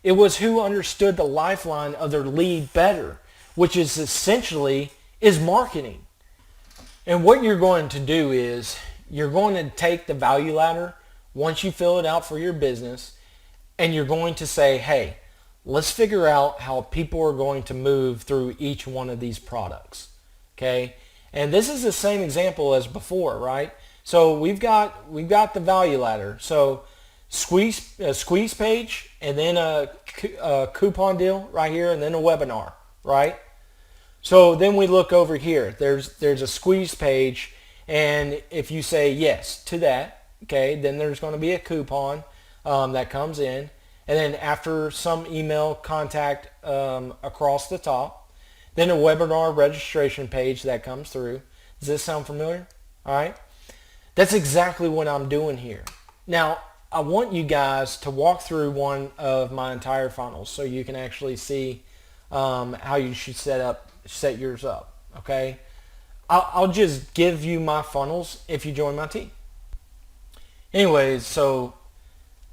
It was who understood the lifeline of their lead better, which is essentially is marketing. And what you're going to do is you're going to take the value ladder once you fill it out for your business, and you're going to say, hey, let's figure out how people are going to move through each one of these products. Okay? And this is the same example as before, right? So we've got the value ladder. So squeeze page, and then a coupon deal right here, and then a webinar, right? So then we look over here. There's a squeeze page, and if you say yes to that, okay, then there's going to be a coupon that comes in, and then after some email contact across the top, then a webinar registration page that comes through. Does this sound familiar? All right. That's exactly what I'm doing here. Now, I want you guys to walk through one of my entire funnels so you can actually see how you should set yours up. Okay. I'll just give you my funnels if you join my team. Anyways, so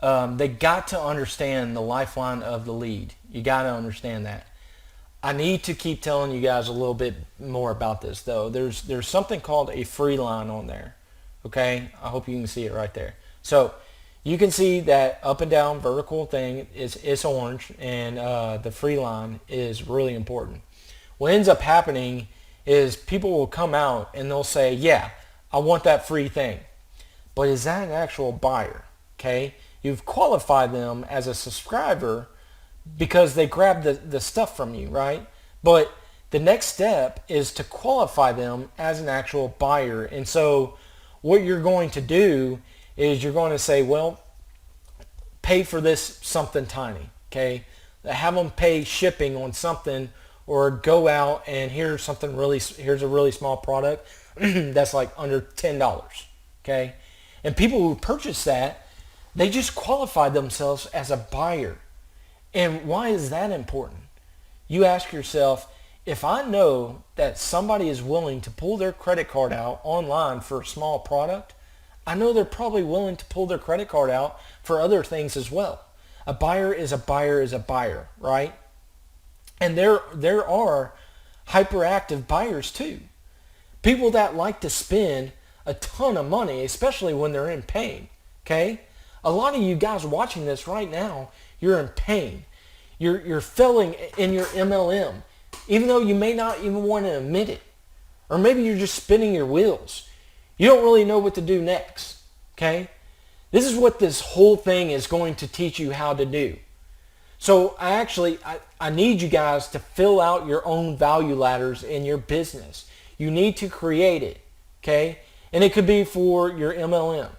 they got to understand the lifeline of the lead. You got to understand that. I need to keep telling you guys a little bit more about this, though. There's something called a free line on there. Okay, I hope you can see it right there. So you can see that up and down vertical thing is orange, and the free line is really important. What ends up happening is people will come out and they'll say, yeah, I want that free thing. But is that an actual buyer? Okay, you've qualified them as a subscriber because they grabbed the stuff from you, right? But the next step is to qualify them as an actual buyer. And so what you're going to do is you're going to say, well, pay for this something tiny, okay? Have them pay shipping on something, or go out and here's a really small product that's like under $10, okay? And people who purchase that, they just qualify themselves as a buyer. And why is that important? You ask yourself, if I know that somebody is willing to pull their credit card out online for a small product, I know they're probably willing to pull their credit card out for other things as well. A buyer is a buyer is a buyer, right? And there are hyperactive buyers too. People that like to spend a ton of money, especially when they're in pain, okay? A lot of you guys watching this right now, you're in pain. You're failing in your MLM, even though you may not even want to admit it. Or maybe you're just spinning your wheels. You don't really know what to do next, okay? This is what this whole thing is going to teach you how to do. So I need you guys to fill out your own value ladders in your business. You need to create it, okay? And it could be for your MLM,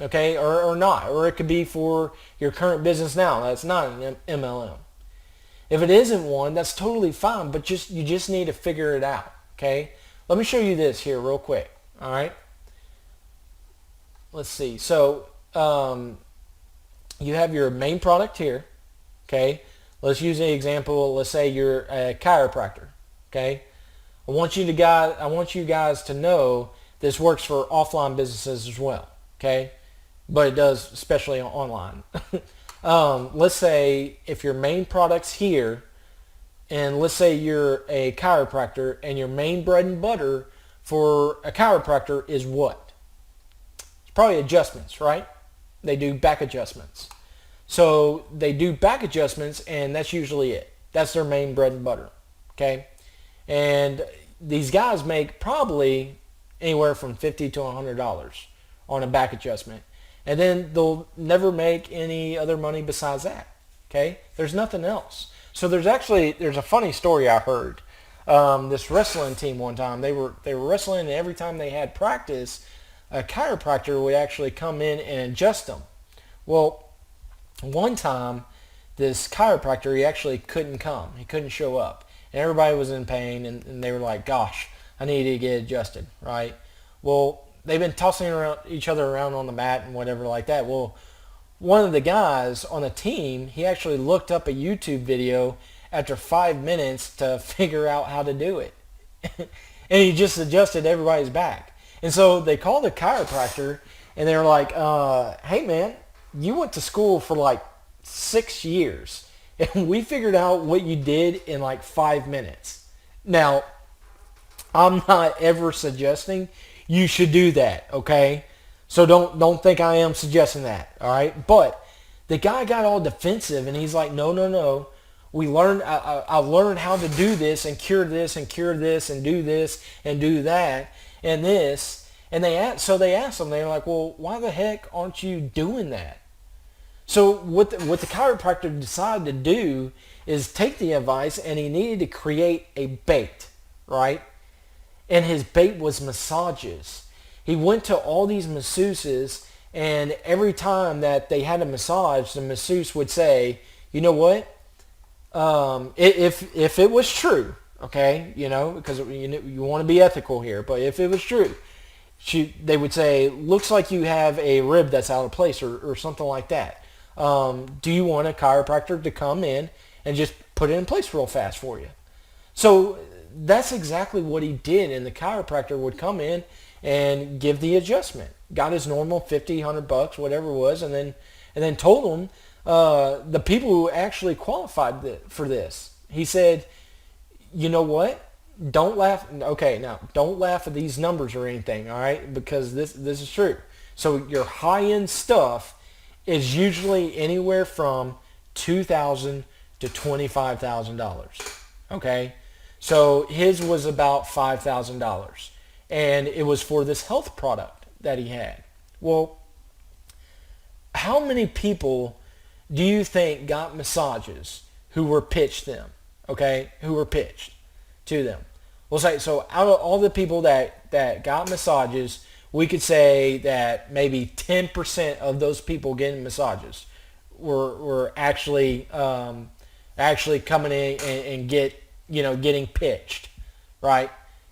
okay, or not. Or it could be for your current business now. That's not an MLM. If it isn't one, that's totally fine, but you just need to figure it out, okay? Let me show you this here real quick, all right? Let's see. So you have your main product here, okay? Let's use an example. Let's say you're a chiropractor, okay? I want you guys to know this works for offline businesses as well, okay? But it does especially online. Let's say if your main product's here, and let's say you're a chiropractor and your main bread and butter for a chiropractor is what? It's probably adjustments, right? They do back adjustments. So they do back adjustments, and that's usually it. That's their main bread and butter, okay? And these guys make probably anywhere from $50 to $100 on a back adjustment. And then they'll never make any other money besides that, okay? There's nothing else. So there's a funny story I heard. This wrestling team one time, they were wrestling, and every time they had practice, a chiropractor would actually come in and adjust them. Well, one time, this chiropractor, he actually couldn't come. He couldn't show up. And everybody was in pain, and they were like, gosh, I need to get adjusted, right? Well, they've been tossing each other around on the mat and whatever like that. Well, one of the guys on the team, he actually looked up a YouTube video after 5 minutes to figure out how to do it. And he just adjusted everybody's back. And so they called the chiropractor, and they were like, hey, man, you went to school for like 6 years, and we figured out what you did in like 5 minutes. Now, I'm not ever suggesting you should do that, okay? So don't think I am suggesting that, all right? But the guy got all defensive, and he's like, no. I learned how to do this and cure this and cure this and do this and do that and this. And they asked him, they were like, well, why the heck aren't you doing that? So what the chiropractor decided to do is take the advice, and he needed to create a bait, right? And his bait was massages. He went to all these masseuses, and every time that they had a massage, the masseuse would say, you know what? If it was true, okay, because you want to be ethical here, but if it was true, they would say, looks like you have a rib that's out of place or something like that. Do you want a chiropractor to come in and just put it in place real fast for you? So that's exactly what he did, and the chiropractor would come in and give the adjustment. Got his normal $50, $100, whatever it was, and then told them the people who actually qualified for this. He said, you know what? Don't laugh. Okay, now don't laugh at these numbers or anything, all right? Because this is true. So your high-end stuff is usually anywhere from $2,000 to $25,000. Okay, so his was about $5,000, and it was for this health product that he had. Well, how many people do you think got massages who were pitched them? Okay, who were pitched to them? We'll say, so out of all the people that got massages, we could say that maybe 10% of those people getting massages were actually coming in and getting pitched, right?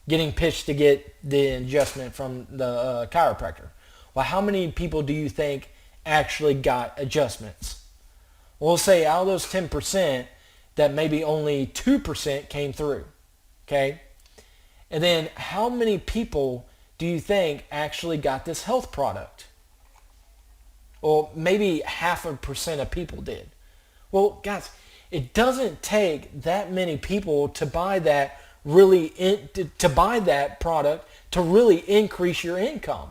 Getting pitched to get the adjustment from the chiropractor. Well, how many people do you think actually got adjustments? We'll say out of those 10%, that maybe only 2% came through, okay? And then how many people do you think actually got this health product? Well, maybe 0.5% of people did. Well, guys, it doesn't take that many people to buy that product to really increase your income.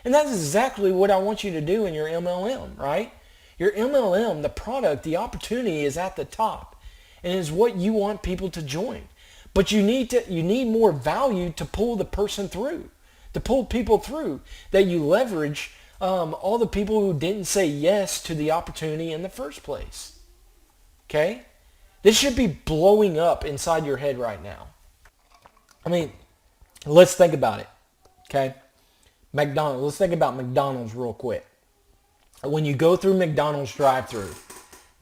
And that's exactly what I want you to do in your MLM, right? Your MLM, the product, the opportunity is at the top, and is what you want people to join. But you need more value to pull the person through, to pull people through, that you leverage all the people who didn't say yes to the opportunity in the first place. Okay? This should be blowing up inside your head right now. I mean, let's think about it. Okay? Let's think about McDonald's real quick. When you go through McDonald's drive-thru,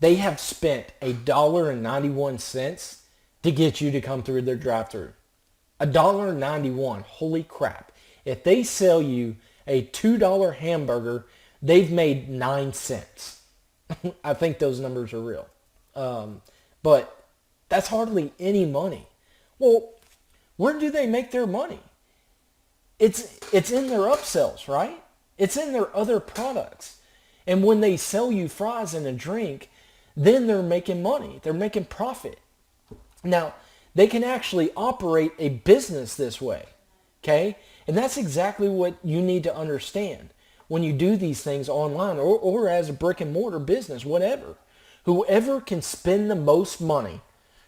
They have spent $1.91 to get you to come through their drive-thru. $1.91. Holy crap. If they sell you a $2 hamburger, they've made 9 cents. I think those numbers are real. But that's hardly any money. Well, where do they make their money? It's in their upsells, right? It's in their other products. And when they sell you fries and a drink, then they're making money. They're making profit. Now, they can actually operate a business this way, okay? And that's exactly what you need to understand when you do these things online or as a brick and mortar business, whatever. Whoever can spend the most money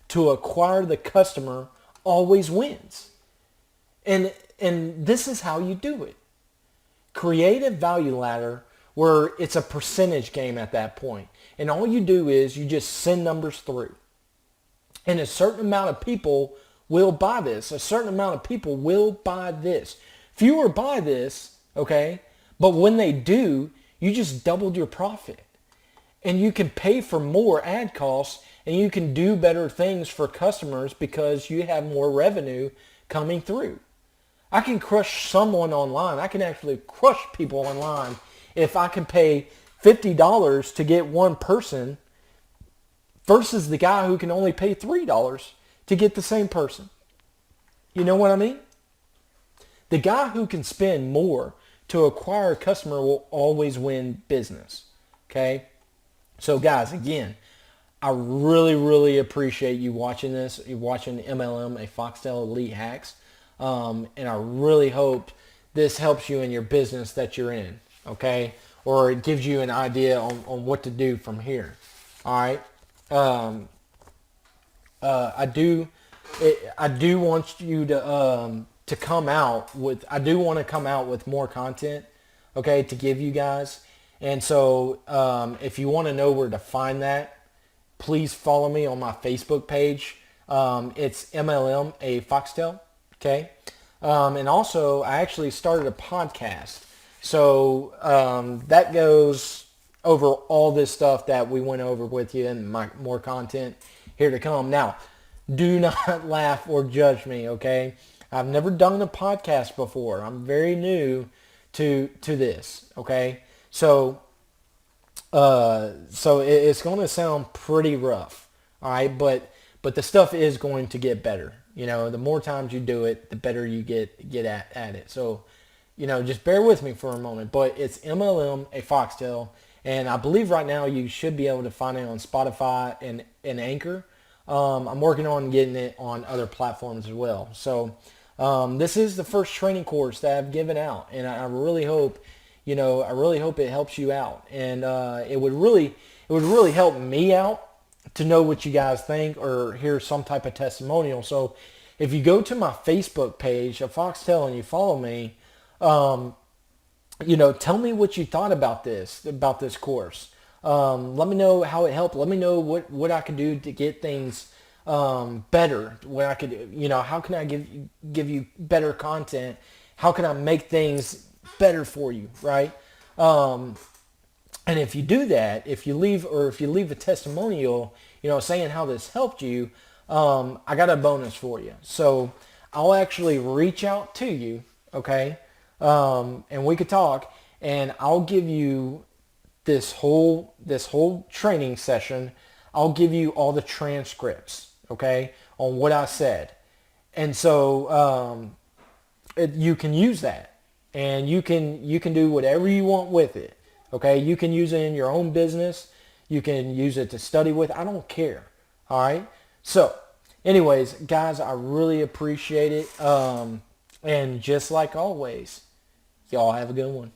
to acquire the customer always wins. And this is how you do it. Create a value ladder where it's a percentage game at that point. And all you do is you just send numbers through. And a certain amount of people will buy this. A certain amount of people will buy this. Fewer buy this, okay? But when they do, you just doubled your profit. And you can pay for more ad costs and you can do better things for customers because you have more revenue coming through. I can crush someone online. I can actually crush people online if I can pay $50 to get one person versus the guy who can only pay $3 to get the same person. You know what I mean? The guy who can spend more to acquire a customer will always win business. Okay? So guys, again, I really, really appreciate you watching this. You're watching MLM, a Foxtel Elite Hacks. And I really hope this helps you in your business that you're in. Okay? Or it gives you an idea on what to do from here. All right? I do want you to come out with. I do want to come out with more content, okay, to give you guys. And so, if you want to know where to find that, please follow me on my Facebook page. It's MLM a Foxtel, okay. And also, I actually started a podcast, so that goes over all this stuff that we went over with you and more content here to come. Now, do not laugh or judge me, okay? I've never done a podcast before. I'm very new to this, okay? So it's going to sound pretty rough, all right? But the stuff is going to get better. You know, the more times you do it, the better you get at it. So, you know, just bear with me for a moment. But it's MLM, a Foxtel. And I believe right now you should be able to find it on Spotify and Anchor. I'm working on getting it on other platforms as well. So this is the first training course that I've given out, and I really hope, it helps you out. And it would really help me out to know what you guys think or hear some type of testimonial. So if you go to my Facebook page, a Foxtel, and you follow me, tell me what you thought about this course. Let me know how it helped. Let me know what I can do to get things better. What I could, how can I give you better content? How can I make things better for you, right? And if you do that, if you leave a testimonial, saying how this helped you, I got a bonus for you. So I'll actually reach out to you, okay? And we could talk, and I'll give you this whole training session. I'll give you all the transcripts, okay, on what I said. And so you can use that, and you can do whatever you want with it, okay? You can use it in your own business. You can use it to study with. I don't care, all right? So anyways, guys, I really appreciate it. And just like always, y'all have a good one.